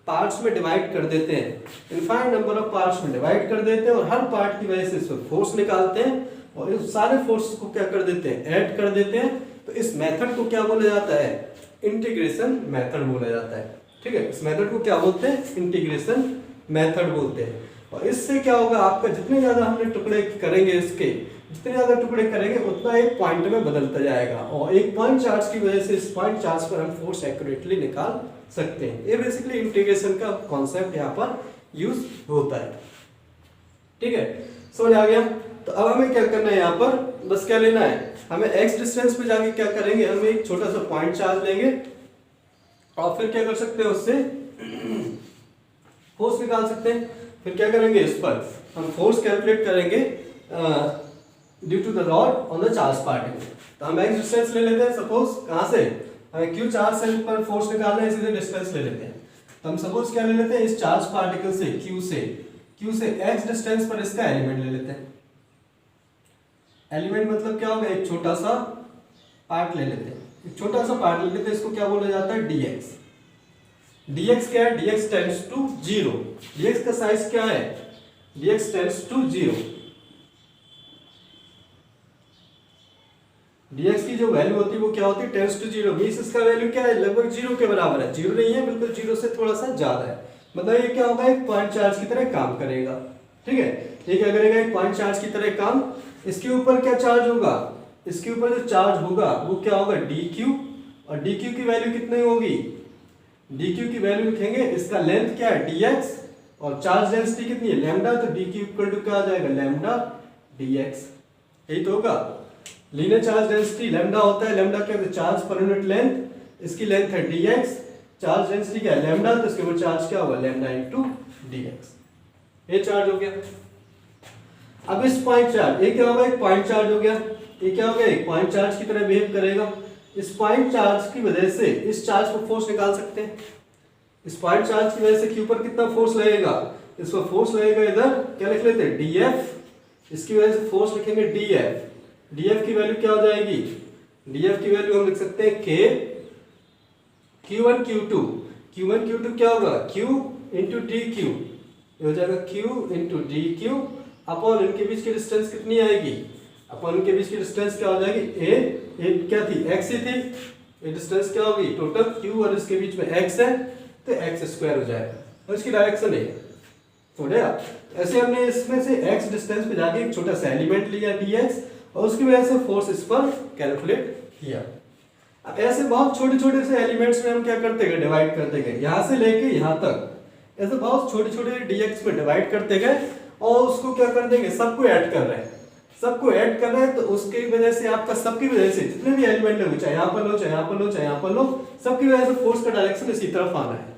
पार्ट्स में डिवाइड कर देते हैं, इनफाइनाइट नंबर ऑफ पार्ट्स में डिवाइड कर देते हैं, और हर पार्ट की वजह से इसमें फोर्स निकालते हैं, और इस सारे फोर्स को क्या कर देते हैं, ऐड कर देते हैं, तो तो इस मेथड को क्या बोला जाता है? इंटीग्रेशन मेथड बोला जाता है। ठीक है, इस मेथड को क्या बोलते हैं? इंटीग्रेशन मेथड बोलते हैं। और इससे क्या होगा, आपका जितने ज्यादा हमने टुकड़े करेंगे, इसके जितने ज्यादा टुकड़े करेंगे उतना एक पॉइंट में बदलता जाएगा, और एक पॉइंट चार्ज की वजह से इस पॉइंट चार्ज पर हम फोर्स एक्यूरेटली निकाल सकते हैं। ये बेसिकली इंटीग्रेशन का कॉन्सेप्ट यहाँ पर यूज होता है। ठीक है, समझ आ गया? तो अब हमें क्या करना है, यहाँ पर बस क्या लेना है, हमें एक्स डिस्टेंस पे जाके क्या करेंगे, हम एक छोटा सा पॉइंट चार्ज लेंगे और फिर क्या कर सकते हैं, उससे फोर्स निकाल सकते हैं। फिर क्या करेंगे, इस पर हम फोर्स कैलकुलेट करेंगे due to the rod on the charge particle. तो हम एक्स डिस्टेंस ले लेते हैं, सपोज कहां से, हमें क्यू चार्ज सेल पर फोर्स निकालना है, इसलिए डिस्टेंस ले लेते हैं। तो हम सपोज क्या ले लेते हैं, इस चार्ज पार्टिकल से क्यू से एक्स डिस्टेंस पर इसका एलिमेंट ले लेते हैं। एलिमेंट मतलब क्या होगा, एक छोटा सा पार्ट ले लेते हैं, एक छोटा सा पार्ट ले लेते हैं, इसको क्या बोला जाता है, dx। dx क्या है, dx टेंड्स टू 0। dx का साइज क्या है, dx टेंड्स टू 0। dx की जो वैल्यू होती है वो क्या होती है, टेंड्स टू 0। मींस इसका वैल्यू क्या है, लगभग 0 के बराबर है। 0 नहीं है, बिल्कुल 0 से थोड़ा सा ज्यादा है। मतलब ये क्या होगा, एक पॉइंट चार्ज की तरह काम करेगा। ठीक है, ये क्या करेगा, एक पॉइंट चार्ज की तरह काम। इसके ऊपर क्या चार्ज होगा, इसके ऊपर जो चार्ज होगा वो क्या होगा, dq। और dq की वैल्यू कितनी होगी, dq की वैल्यू लिखेंगे, इसका लेंथ क्या है, dx, और चार्ज डेंसिटी कितनी है, लैम्डा। तो dq इक्वल टू क्या आ जाएगा, लैम्डा dx। यही तो होगा, लीनियर चार्ज डेंसिटी लैम्डा होता है। लैम्डा क्या है, चार्ज पर यूनिट लेंथ, इसकी लेंथ है dx, चार्ज डेंसिटी क्या है, लैम्डा, तो इसके ऊपर चार्ज क्या होगा, लैम्डा इनटू dx। ये चार्ज हो गया। अब इस पॉइंट चार्ज, ये क्या होगा, एक पॉइंट चार्ज हो गया। ये क्या हो गया, एक पॉइंट चार्ज की तरह बिहेव करेगा। इस पॉइंट चार्ज की वजह से इस चार्ज पर फोर्स निकाल सकते हैं। इस पॉइंट चार्ज की वजह से क्यू पर कितना फोर्स लगेगा, इस पर फोर्स लगेगा, इधर क्या लिख लेते हैं, df। इसकी वजह से फोर्स लिखेंगे df। df की वैल्यू क्या हो जाएगी, df की वैल्यू हम लिख सकते हैं k q1 q2। q1 q2 क्या होगा, q इंटू dq, ये हो जाएगा q इंटू dq अपॉन इनके बीच की डिस्टेंस कितनी आएगी, अपॉन इनके बीच की डिस्टेंस क्या हो जाएगी, a क्या थी, x ही थी। ये डिस्टेंस क्या होगी, टोटल q और इसके बीच में x है, तो x स्क्वायर हो जाएगा, और इसकी डायरेक्शन है थोड़ा। ऐसे हमने इसमें से x डिस्टेंस पे जाके एक छोटा सा एलिमेंट लिया dx, और उसकी वजह से फोर्स इस पर कैलकुलेट किया। अब ऐसे बहुत छोटे छोटे से एलिमेंट्स में हम क्या करते गए, डिवाइड करते गए, यहाँ से लेके यहाँ तक, ऐसे बहुत छोटे छोटे dx में डिवाइड करते गए, और उसको क्या कर देंगे, सबको ऐड कर रहे हैं, सबको ऐड कर रहे हैं। तो उसकी वजह से आपका, सबकी वजह से जितने भी एलिमेंट लोगे, चाहे यहाँ पर लो, चाहे यहाँ पर लो, चाहे यहाँ पर लो, सबकी वजह से फोर्स का डायरेक्शन इसी तरफ आना है।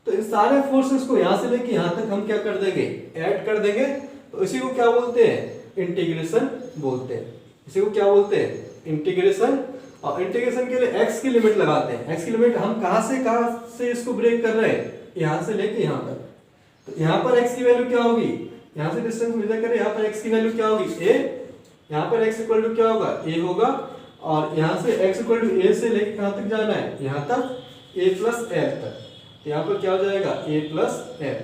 तो इन सारे फोर्सेस को यहाँ से लेके यहाँ तक हम क्या कर देंगे, ऐड कर देंगे। तो इसी को क्या बोलते हैं, इंटीग्रेशन बोलते हैं। इसी को क्या बोलते हैं, इंटीग्रेशन। और इंटीग्रेशन के लिए x की लिमिट लगाते हैं। x की लिमिट हम कहाँ से इसको ब्रेक कर रहे हैं, यहाँ से लेके यहाँ तक। तो यहाँ पर x की वैल्यू क्या होगी, यहाँ से डिस्टेंस मेजर करें, यहाँ पर x की वैल्यू क्या होगी, a। यहाँ पर x इक्वल टू क्या होगा, a होगा। और यहाँ से x इक्वल टू a से लेके कहाँ तक जाना है, यहाँ तक a प्लस l तक। तो यहाँ पर क्या हो जाएगा, a प्लस l।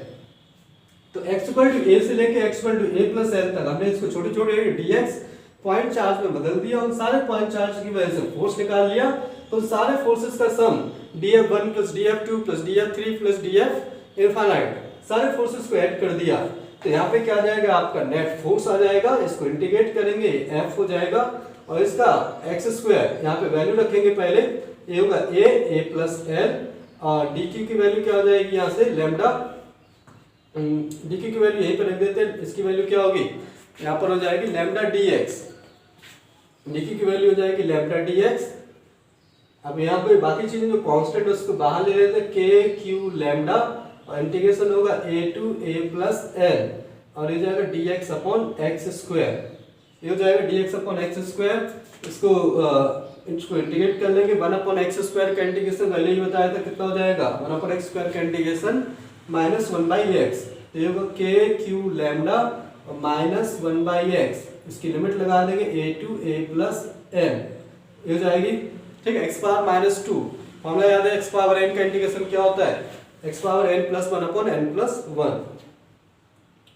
तो x इक्वल टू a से लेके x equal to a plus l तक हमने इसको छोटे छोटे dx पॉइंट चार्ज में बदल दिया, उन सारे पॉइंट चार्ज की वजह से फोर्स निकाल लिया। तो सारे फोर्सेस का सम df1 plus df2 plus df3 plus df infinite, सारे फोर्सेस को ऐड कर दिया। तो यहाँ पे क्या आ जाएगा, आपका नेट फोर्स आ जाएगा। इसको इंटीग्रेट करेंगे, f हो जाएगा, और इसका x स्क्वायर यहाँ पे वैल्यू रखेंगे पहले, ये होगा a प्लस l, और dq की वैल्यू क्या हो जाएगी, यहाँ से लैम्डा, dq की वैल्यू यहीं पर रख देते हैं। इसकी वैल्यू क्या होगी, यहाँ पर हो जाएगी लैम्डा dx। dq की वैल्यू हो जाएगी लैम्डा dx। अब यहाँ पे बाकी चीजें जो कांस्टेंट उसको बाहर ले लेते हैं, k q लैम्डा, और इंटीग्रेशन होगा a to a plus l, और ये जाएगा dx अपॉन x स्क्वायर। ये हो जाएगा dx अपॉन x स्क्वायर। इसको इंटीग्रेट कर लेंगे, 1 अपॉन x स्क्वायर का इंटीग्रेशन पहले ही बताया था, कितना हो जाएगा, 1 अपॉन x स्क्वायर का इंटीग्रेशन माइनस 1 बाई x। तो ये होगा k q लैम्डा और माइनस 1 बाई x। इसकी लिमिट लगा देंगे a to a plus l, ये हो जाएगी। ठीक है, x पावर माइनस 2, फॉर्मूला याद है, x पावर n का इंटीग्रेशन क्या होता है, x power n plus 1 upon n plus 1।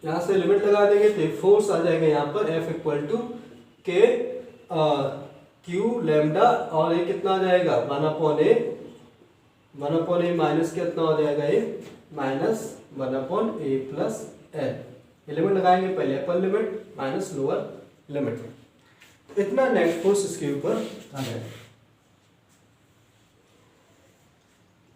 यहाँ से लिमिट लगा देंगे तो फोर्स आ जाएगा यहाँ पर F equal to K Q lambda, और ये कितना आ जाएगा 1/a माइनस कितना हो जाएगा ये minus 1/a plus L. Limit लगाएंगे पहले upper limit minus lower limit, इतना नेट फोर्स इसके ऊपर आ जाएगा।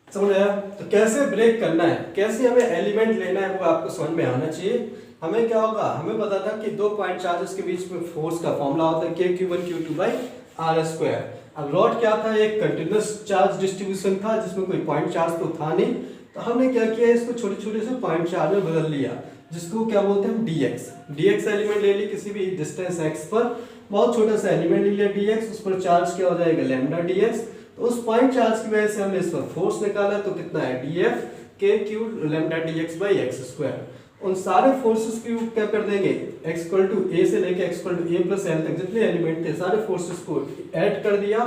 समझ आया? तो कैसे ब्रेक करना है, कैसे हमें एलिमेंट लेना है वो आपको समझ में आना चाहिए। हमें क्या होगा, हमें पता था कि दो पॉइंट चार्जेस के बीच में फोर्स का फॉर्मूला होता है Q1 Q2 by R square. अब रॉड क्या था, एक कंटिन्यूअस चार्ज डिस्ट्रीब्यूशन था जिसमें कोई पॉइंट चार्ज तो था नहीं, तो हमने क्या किया इसको छोटे छोटे से पॉइंट चार्ज में बदल लिया, जिसको क्या बोलते हैं dx एलिमेंट ले ली किसी भी डिस्टेंस x पर, बहुत छोटा सा एलिमेंट ले लिया dx, उस पर चार्ज क्या हो जाएगा लैम्डा dx। तो उस पॉइंट चार्ज की वजह से हमने इस पर फोर्स निकाला, तो कितना है dF Q lambda dx by x square. उन सारे फोर्सेस की क्या कर देंगे, x इक्वल टू a से लेके x equal to a plus l तक जितने एलिमेंट थे सारे फोर्सेस को ऐड कर दिया,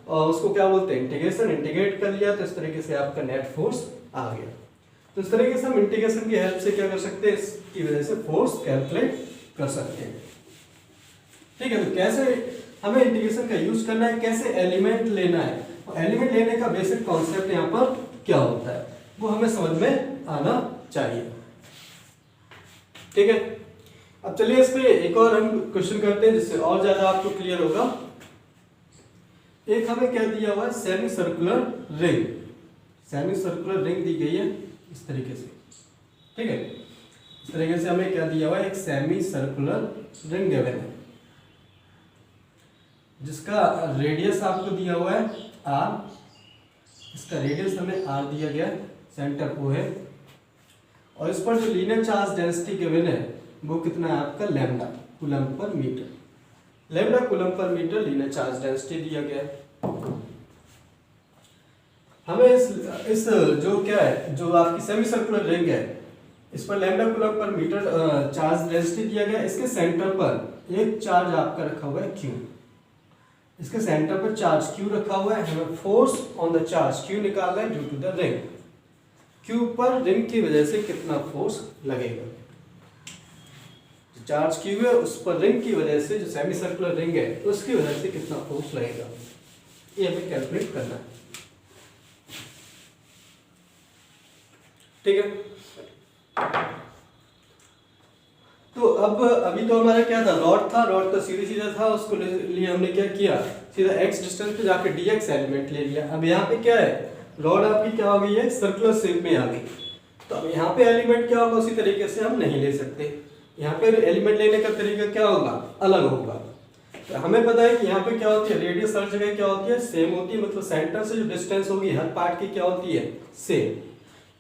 और उसको क्या बोलते हैं इंटीग्रेट कर लिया, तो इस तरीके से आपका नेट फोर्स आ गया। तो इस तरीके से हम इंटीग्रेशन की हेल्प से क्या कर सकते हैं, इसकी वजह से फोर्स कैलकुलेट कर सकते हैं। ठीक है, तो कैसे हमें इंटीग्रेशन का यूज करना है, कैसे एलिमेंट लेना है, और एलिमेंट लेने का बेसिक कॉन्सेप्ट यहाँ पर क्या होता है वो हमें समझ में आना चाहिए। ठीक है, अब चलिए इस पे एक और हम क्वेश्चन करते हैं जिससे और ज्यादा आपको क्लियर होगा। एक हमें क्या दिया हुआ है, सेमी सर्कुलर रिंग दी गई है इस तरीके से। ठीक है, इस तरीके से हमें क्या दिया हुआ है, एक सेमी सर्कुलर रिंग गिवन है जिसका रेडियस आपको दिया हुआ है r, इसका रेडियस हमें r दिया गया, सेंटर O है, और इस पर जो लीनियर चार्ज डेंसिटी गिवन है वो कितना है आपका lambda coulomb per metre linear charge density दिया गया है। हमें इस जो क्या है, जो आपकी सेमी सर्कुलर रिंग है, इस पर lambda coulomb per metre charge density दिया गया, इसके सेंटर पर एक चार्ज आपका रखा हुआ है Q, इसके सेंटर पर चार्ज Q रखा हुआ है, हमें force on the charge Q निकालना है due to the ring. Q पर रिंग की वजह से कितना फोर्स लगेगा, चार्ज Q है उस पर रिंग की वजह से, जो सेमी सर्कुलर रिंग है उसकी वजह से कितना फोर्स लगेगा, ये हमें कैलकुलेट करना है। ठीक है, तो अब अभी तो हमारा क्या था, रॉड तो सीधा था, उसको लिए हमने क्या किया, सीधा x डिस्टेंस पे जाकर dx एलिमेंट ले लिया। अब यहाँ पे क्या है, रॉड आपकी क्या हो गई है, सर्कुलर शेप में आ गई, तो अब यहाँ पे एलिमेंट क्या होगा, उसी तरीके से हम नहीं ले सकते, यहाँ पे एलिमेंट लेने का तरीका क्या होगा, अलग होगा। तो हमें पता है कि यहाँ पे क्या होती है, रेडियस हर जगह क्या होती है, सेम होती है, मतलब सेंटर से जो डिस्टेंस होगी हर पार्ट की क्या होती है, सेम।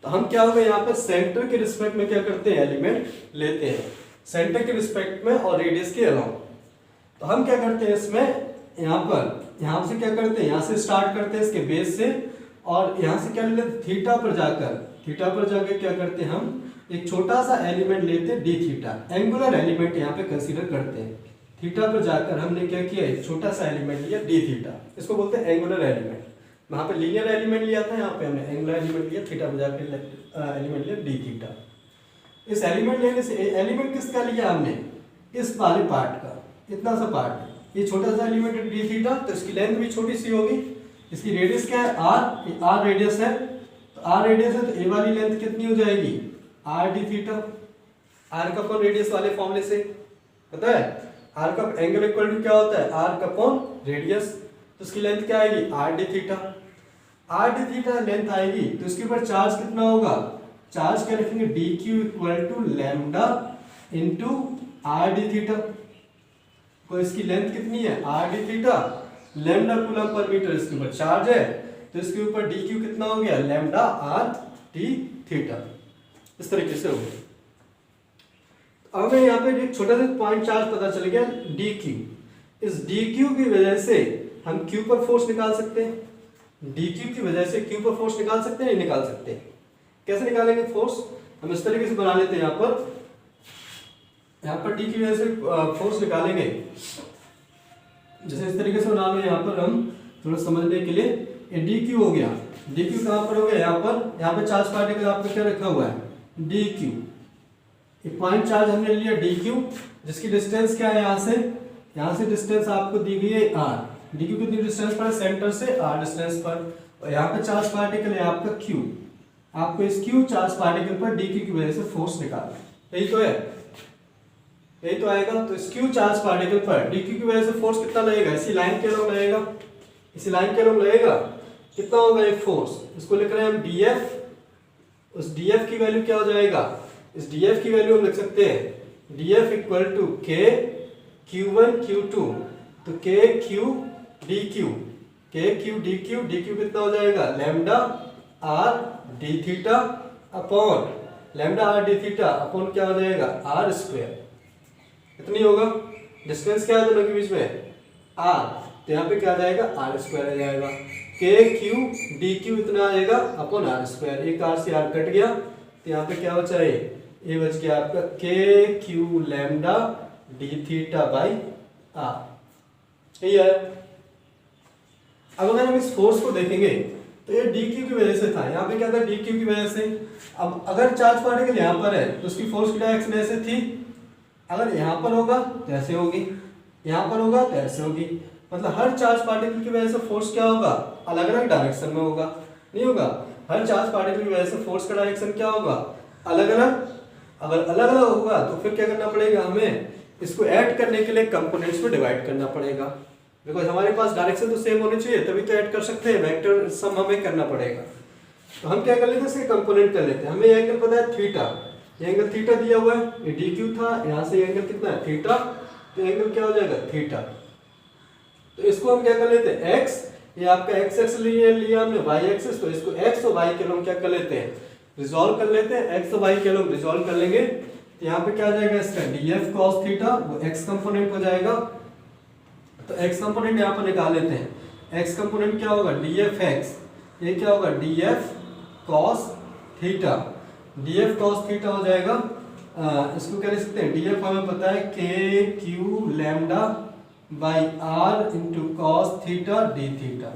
तो हम क्या होगा, यहाँ पे सेंटर के रिस्पेक्ट में क्या करते हैं, एलिमेंट लेते हैं, सेंटर के रिस्पेक्ट में और रेडियस के अलावा। तो हम क्या करते हैं इसमें, यहाँ से क्या करते हैं, यहाँ से स्टार्ट करते हैं इसके बेस से, और यहाँ से क्या लेते हैं, थीटा पर जाकर क्या करते हैं, हम एक छोटा सा एलिमेंट लेते हैं डी थीटा, एंगुलर एलिमेंट यहाँ पे कंसीडर करते हैं। थीटा पर जाकर हमने क्या किया, एक छोटा सा एलिमेंट लिया डी थीटा, इसको बोलते हैं एंगुलर एलिमेंट। वहाँ पे लीनियर एलिमेंट लिया था, यहाँ पे हमने एंगुलर एलिमेंट लिया, थीटा पर जाकर एलिमेंट लिया डी थीटा। इस एलिमेंट लेने से, एलिमेंट किसका लिया हमने, इस वाले पार्ट का, इतना सा पार्ट, ये छोटा सा एलिमेंट है डी थीटा, तो इसकी लेंथ भी छोटी सी होगी, इसकी रेडियस क्या है r रेडियस है, तो r रेडियस है तो ए वाली लेंथ कितनी हो जाएगी, r डी थीटा, r का अपॉन रेडियस वाले फॉर्मूले से पता है, r का एंगल इक्वल टू क्या होता है, r का अपॉन रेडियस, तो इसकी लेंथ क्या आएगी, r डी थीटा लेंथ आएगी, तो इसके ऊपर चार्ज कितना होगा, चार्ज क्या रखेंगे, dq equal to lambda into r d theta, तो इसकी लेंथ कितनी है, r d theta, lambda coulomb per metre इसके ऊपर चार्ज है, तो इसके ऊपर dq कितना हो गया, लैम्डा r डी थीटा, इस तरीके से हो गया। अब हमें यहाँ पे एक छोटा सा पॉइंट चार्ज पता चल गया dq, इस dq की वजह से हम q पर फोर्स निकाल सकते हैं, dq की वजह से q पर फोर्स निकाल सकते हैं, नहीं निकाल सकते, कैसे निकालेंगे फोर्स, हम इस तरीके से बना लेते हैं, यहाँ पर d की वजह से फोर्स निकालेंगे, जैसे इस तरीके से बना लो, यहाँ पर हम थोड़ा समझने के लिए, ये dq हो गया, dq कहाँ पर हो गया, यहाँ पे चार्ज पार्टिकल आपका क्या रखा हुआ है, dq, ये पॉइंट चार्ज हमने लिया dq, जिसकी डिस्टेंस क्या है, यहाँ से डिस्टेंस आपको दी गई है r, डी क्यू कितनी डिस्टेंस पर है, सेंटर से आर डिस्टेंस पर, और यहाँ पे चार्ज पार्टिकल है आपका क्यू, आपको इस क्यू चार्ज पार्टिकल पर डी क्यू की वजह से फोर्स निकालना है, यही तो है, यही तो आएगा। तो इस क्यू चार्ज पार्टिकल पर डी क्यू की वजह से फोर्स कितना लगेगा, इसी लाइन के अलॉन्ग लगेगा, इसी लाइन के अलॉन्ग लगेगा, कितना होगा एक फोर्स, इसको लिख रहे हैं हम डी एफ। उस डी एफ की वैल्यू क्या हो जाएगा, इस डी एफ की वैल्यू हम लिख सकते हैं D F equal to k Q one Q to, तो के क्यू डी क्यू, के Q D Q, D Q कितना हो जाएगा lambda R D theta upon lambda R D theta upon क्या हो जाएगा आर स्क्वायर, इतनी होगा, डिस्टेंस क्या है दोनों के बीच में आर, तो यहाँ पे क्या आ जाएगा आर स्क्वायर आ जाएगा, के क्यू डी क्यू इतना आ जाएगा अपॉन आर स्क्वायर, एक आर से आर कट गया, तो यहाँ पे क्या बचा है, ये बच गया आपका K Q lambda d theta by R, यही है। अब अगर हम इस फोर्स को देखेंगे तो ये डी क्यू की वजह से था, यहाँ पे क्या था डी क्यू की वजह से। अब अगर चार्ज पार्टिकल यहाँ पर है तो उसकी फोर्स की डायरेक्शन ऐसे थी, अगर यहाँ पर होगा तो ऐसे होगी, यहाँ पर होगा तो ऐसे होगी, मतलब हर चार्ज पार्टिकल की वजह से फोर्स क्या होगा अलग अलग डायरेक्शन में होगा, नहीं होगा, हर चार्ज पार्टिकल की वजह से फोर्स का डायरेक्शन क्या होगा अलग अलग। अगर अलग अलग होगा तो फिर क्या करना पड़ेगा, हमें इसको ऐड करने के लिए कंपोनेंट्स में डिवाइड करना पड़ेगा, बिकॉज हमारे पास डायरेक्शन तो सेम होनी चाहिए तभी तो ऐड कर सकते हैं, वेक्टर सम हमें करना पड़ेगा। तो हम क्या कर लेते हैं, इसके कंपोनेंट कर लेते हैं। हमें ये एंगल पता है थीटा, ये एंगल थीटा दिया हुआ है, ये डी क्यू था, यहाँ से एंगल कितना है थीटा, तो एंगल क्या हो जाएगा थीटा। तो इसको हम क्या कर लेते हैं एक्स, ये आपका एक्स एक्स लिया हमने वाई एक्सिस, तो इसको एक्स और वाई के हम क्या कर लेते हैं रिजॉल्व कर लेते हैं, एक्स और वाई के हम रिजॉल्व कर लेंगे, तो यहाँ पे क्या आ जाएगा इसका डी एफ कॉस थीटा, वो एक्स कंपोनेंट हो जाएगा। तो एक्स कंपोनेंट यहाँ पर निकाल लेते हैं, एक्स कंपोनेंट क्या होगा डी एफ एक्स, ये क्या होगा d F cos theta, d F cos theta हो जाएगा, इसको क्या लिख सकते हैं डी एफ हमें पता है K Q lambda by R into cos theta d theta.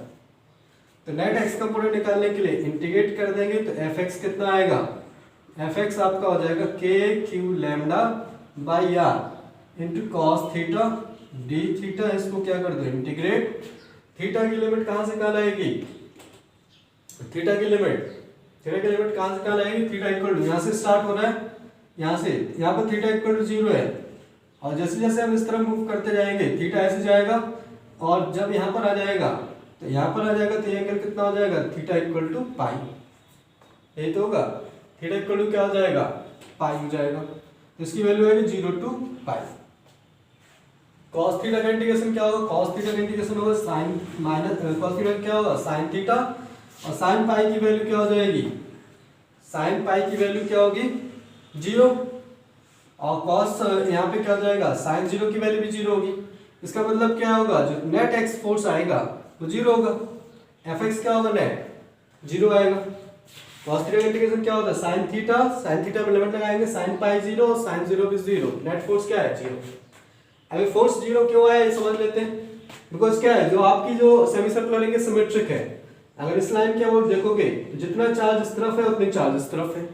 तो नेट एक्स कंपोनेंट निकालने के लिए इंटीग्रेट कर देंगे तो एफ एक्स कितना आएगा, एफ एक्स आपका हो जाएगा K Q lambda by R into cos theta d theta. इसको क्या कर दो इंटीग्रेट, थीटा की लिमिट कहां से कहां आएगी, थीटा की लिमिट कहां से कहां आएगी, थीटा इक्वल टू यहाँ से स्टार्ट हो रहा है, यहाँ से यहाँ पर थीटा इक्वल टू 0 है, और जैसे जैसे हम इस तरफ मूव करते जाएंगे थीटा ऐसे जाएगा, और जब यहाँ पर आ जाएगा तो यहाँ पर आ जाएगा तो ये एंगल कितना हो जाएगा थीटा इक्वल टू पाई, यही तो होगा, थीटा इक्वल टू क्या हो जाएगा पाई हो जाएगा, तो इसकी वैल्यू आएगी 0 टू पाई। cos थीटा का इंटीग्रेशन क्या होगा, cos थीटा का इंटीग्रेशन होगा sin माइनस cos थीटा क्या होगा sin थीटा, और sin पाई की वैल्यू क्या हो जाएगी, sin पाई की वैल्यू क्या होगी 0, और cos यहाँ पे क्या हो जाएगा sin 0 की वैल्यू भी 0 होगी। इसका मतलब क्या होगा, जो नेट एक्स फोर्स आएगा वो 0 होगा, एफ एक्स क्या होगा नेट 0 आएगा। cos थीटा का इंटीग्रेशन क्या होगा sin थीटा में लिमिट लगाएंगे sin पाई 0 और sin 0 भी 0, नेट फोर्स क्या है 0। अभी फोर्स 0 क्यों आया ये समझ लेते हैं, बिकॉज क्या है जो आपकी जो सेमी सर्कुलर रिंग सिमेट्रिक है, अगर इस लाइन के वो देखोगे तो जितना चार्ज इस तरफ है उतने चार्ज इस तरफ है,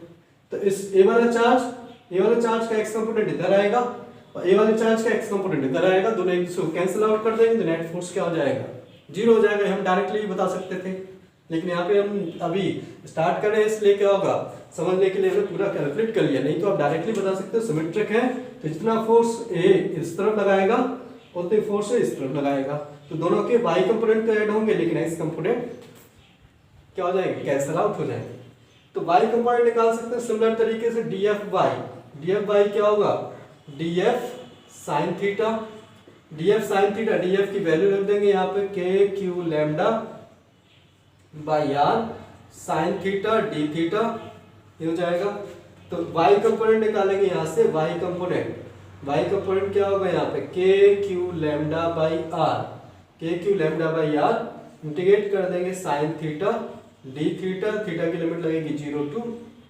तो इस ए वाला चार्ज का एक्स कंपोनेंट इधर आएगा और ए वाले चार्ज का एक्स कंपोनेंट इधर आएगा, दोनों एक दूसरे को कैंसिल आउट कर देंगे तो नेट फोर्स क्या हो जाएगा 0 हो जाएगा। हम डायरेक्टली ही बता सकते थे, लेकिन यहाँ पे हम अभी स्टार्ट कर रहे हैं इसलिए क्या होगा समझने के लिए हमने पूरा कैलकुलेट कर लिया, नहीं तो आप डायरेक्टली बता सकते हो सिमेट्रिक है तो जितना फोर्स ए इस तरफ लगाएगा उतनी फोर्स इस तरफ लगाएगा, तो दोनों के वाई कंपोनेंट तो ऐड होंगे लेकिन एक्स कंपोनेंट क्या हो जाएंगे कैंसिल आउट हो जाएंगे। तो वाई कंपोनेंट निकाल सकते हैं सिमिलर तरीके से डी एफ वाई क्या होगा d F sine theta, d F की वैल्यू रख देंगे यहाँ पे K Q lambda by R sine theta d theta, ये हो जाएगा। तो y कंपोनेंट निकालेंगे यहाँ से, y कंपोनेंट क्या होगा यहाँ पे K Q lambda by R, integrate कर देंगे sine theta d theta, theta की लिमिट लगेगी 0 टू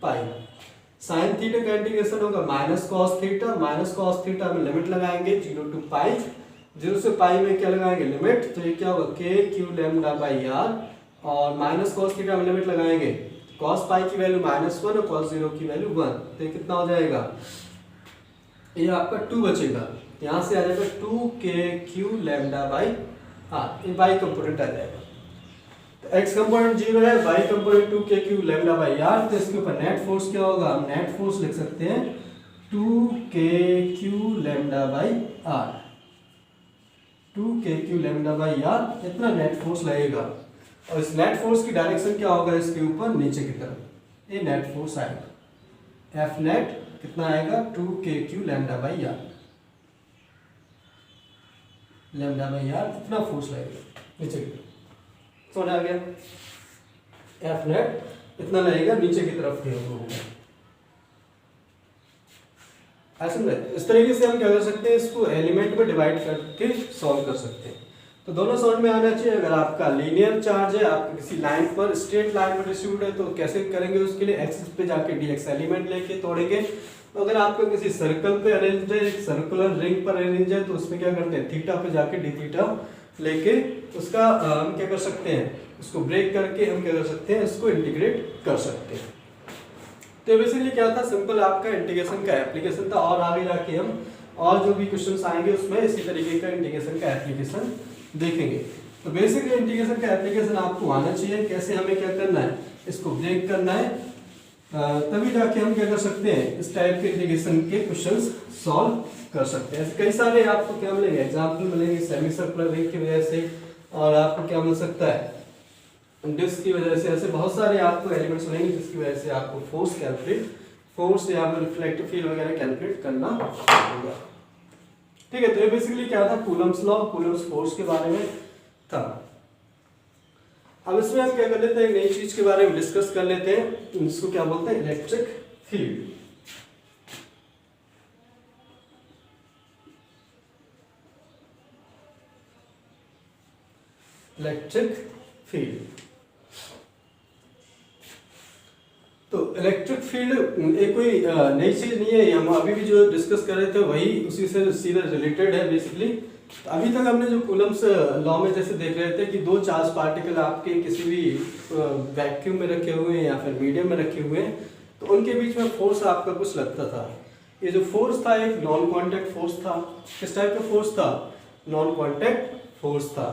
पाई। साइन थीटा का इंटीग्रेशन होगा माइनस कॉस थीटा में लिमिट लगाएंगे 0 टू पाई, 0 से पाई में क्या लगाएंगे लिमिट, तो ये क्या होगा के क्यू लैम्डा बाई आर, और माइनस कॉस थीटा में लिमिट लगाएंगे कॉस पाई की वैल्यू -1 और कॉस 0 की वैल्यू 1, तो ये कितना हो जाएगा, ये आपका 2 बचेगा, यहाँ से आ जाएगा 2 के क्यू लैम्डा बाई हाँ, ये बाई कंपोनेंट आ जाएगा। तो x कंपोनेंट 0 है, y component 2k³ lambda by R. तो इसके ऊपर नेट फोर्स क्या होगा, हम नेट फोर्स लिख सकते हैं 2k³ lambda by R. 2k³ lambda by R इतना नेट फोर्स लगेगा। और इस नेट फोर्स की डायरेक्शन क्या होगा, इसके ऊपर नीचे की तरफ, ये नेट फोर्स आएगा। एफ नेट कितना आएगा, 2k³ lambda by R. Lambda by R इतना फोर्स लगेगा नीचे की तरफ। समझ आ गया, एफ नेट इतना लगेगा नीचे की तरफ के होगा। ऐसे में इस तरीके से हम क्या कर सकते हैं, इसको एलिमेंट में डिवाइड करके सॉल्व कर सकते हैं। तो दोनों समझ में आना चाहिए। अगर आपका लीनियर चार्ज है, आपका किसी लाइन पर, स्ट्रेट लाइन पर डिस्ट्रीब्यूट है, तो कैसे करेंगे, उसके लिए एक्सिस पे जाके डीएक्स एलिमेंट लेके तोड़ेंगे। तो अगर आपका किसी सर्कल पे अरेंज है, सर्कुलर रिंग पर अरेंज है, तो उसमें क्या करते हैं, थीटा पे जाके डी थीटा लेके उसका हम क्या कर सकते हैं, उसको ब्रेक करके हम क्या कर सकते हैं, इसको इंटीग्रेट कर सकते हैं। तो बेसिकली क्या था, सिंपल आपका इंटीग्रेशन का एप्लीकेशन था। और आगे जाके हम और जो भी क्वेश्चंस आएंगे उसमें इसी तरीके का इंटीग्रेशन का एप्लीकेशन देखेंगे। तो बेसिकली इंटीग्रेशन का एप्लीकेशन आपको आना चाहिए, कैसे हमें क्या करना है, इसको ब्रेक करना है, तभी जाके हम क्या कर सकते हैं, इस टाइप के इंटीग्रेशन के क्वेश्चंस सॉल्व कर सकते हैं। ऐसे कई सारे आपको क्या मिलेंगे, एग्जाम्पल मिलेंगे सेमी सर्कुलर रिंग की वजह से, और आपको क्या मिल सकता है, डिस्क की वजह से। ऐसे बहुत सारे आपको एलिमेंट्स मिलेंगे जिसकी वजह से आपको फोर्स या रिफ्लेक्टिव फील्ड वगैरह कैलकुलेट करना होगा। ठीक है, तो ये बेसिकली क्या था, कूलम्स लॉ, कूलम्स फोर्स के बारे में था। अब इसमें हम क्या कर लेते हैं, एक नई चीज के बारे में डिस्कस कर लेते हैं, इसको क्या बोलते हैं, इलेक्ट्रिक फील्ड। इलेक्ट्रिक फील्ड, तो इलेक्ट्रिक फील्ड एक कोई नई चीज नहीं है, हम अभी भी जो डिस्कस कर रहे थे वही उसी से सीधा रिलेटेड है बेसिकली। तो अभी तक हमने जो कूलम्स लॉ में जैसे देख रहे थे कि दो चार्ज पार्टिकल आपके किसी भी वैक्यूम में रखे हुए हैं या फिर मीडियम में रखे हुए हैं, तो उनके बीच में फोर्स आपका कुछ लगता था। ये जो फोर्स था एक नॉन कॉन्टैक्ट फोर्स था। किस टाइप का फोर्स था, नॉन कॉन्टैक्ट फोर्स था।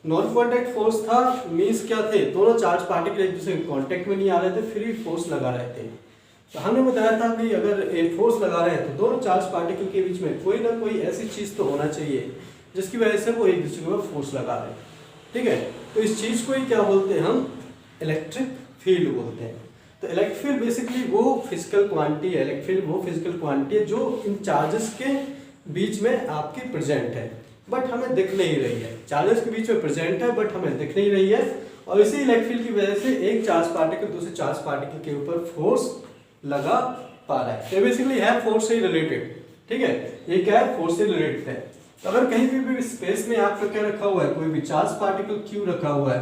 नॉन कॉन्टैक्ट फोर्स था मीन्स क्या थे, दोनों चार्ज पार्टिकल एक दूसरे के कॉन्टैक्ट में नहीं आ रहे थे, फ्री फोर्स लगा रहे थे। तो हमने बताया था कि अगर एक फोर्स लगा रहे हैं तो दोनों चार्ज पार्टिकल के बीच में कोई ना कोई ऐसी चीज तो होना चाहिए जिसकी वजह से वो एक दूसरे को फोर्स लगा रहे हैं। ठीक है, तो इस चीज को ही क्या बोलते हैं, हम इलेक्ट्रिक फील्ड बोलते हैं। तो इलेक्ट्रिक फील्ड बेसिकली वो फिजिकल क्वांटिटी है, इलेक्ट्रिक फील्ड वो फिजिकल क्वांटिटी है जो इन चार्जेस के बीच में आपकी प्रेजेंट है बट हमें दिख नहीं रही है। चार्जेस के बीच में प्रेजेंट है बट हमें दिख नहीं रही है, और इसी इलेक्ट्रिक फील्ड की वजह से एक चार्ज पार्टिकल दूसरे चार्ज पार्टिकल के ऊपर फोर्स लगा पा रहा है। तो बेसिकली है फोर्स से रिलेटेड। ठीक है, ये क्या है, फोर्स से रिलेटेड है। तो अगर कहीं भी स्पेस में आपका क्या रखा हुआ है, कोई भी चार्ज पार्टिकल क्यू रखा हुआ है,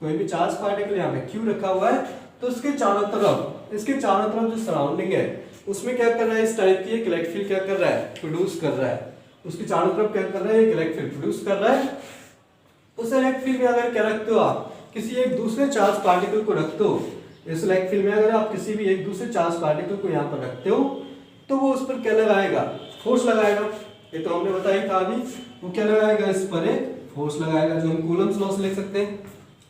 कोई भी चार्ज पार्टिकल यहाँ पे क्यू रखा हुआ है, तो इसके चारों तरफ जो सराउंडिंग है उसमें क्या कर रहा है, इस टाइप की एक इलेक्ट्रिक फील्ड क्या कर रहा है, प्रोड्यूस कर रहा है। उसके चारों तरफ क्या कर रहा है, एक इलेक्ट्रिक फील्ड प्रोड्यूस कर रहा है। उस इलेक्ट्रिक फील्ड में अगर क्या रखते हो आप, किसी एक दूसरे चार्ज पार्टिकल को रखते हो, इस इलेक्ट्रिक फील्ड में अगर आप किसी भी एक दूसरे चार्ज पार्टिकल को यहाँ पर रखते हो, तो वो उस पर क्या लगाएगा, फोर्स लगाएगा। ये तो हमने बताया था अभी, वो क्या लगाएगा, इस पर एक फोर्स लगाएगा, जो हम कूलम्स लॉ से लिख सकते हैं।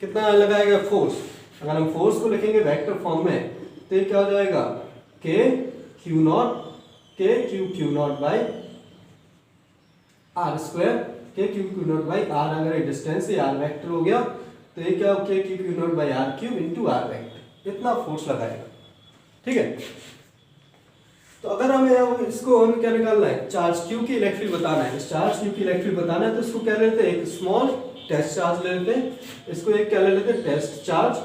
कितना लगाएगा, फोर्स। अगर हम फोर्स को लिखेंगे वेक्टर फॉर्म में तो ये क्या हो जाएगा, K Q naught by R square, K Q naught by R. अगर ये डिस्टेंस है, आर वेक्टर हो गया, तो ये क्या हो, K Q naught by are cube into R vector, इतना फोर्स लगाएगा। ठीक है, तो अगर हमें इसको हम क्या निकालना है, चार्ज क्यू की इलेक्ट्रिक फील्ड बताना है, चार्ज क्यू की इलेक्ट्रिक फील्ड बताना है, तो इसको क्या लेते हैं, एक स्मॉल टेस्ट चार्ज ले लेते हैं, इसको एक क्या ले लेते हैं, टेस्ट चार्ज।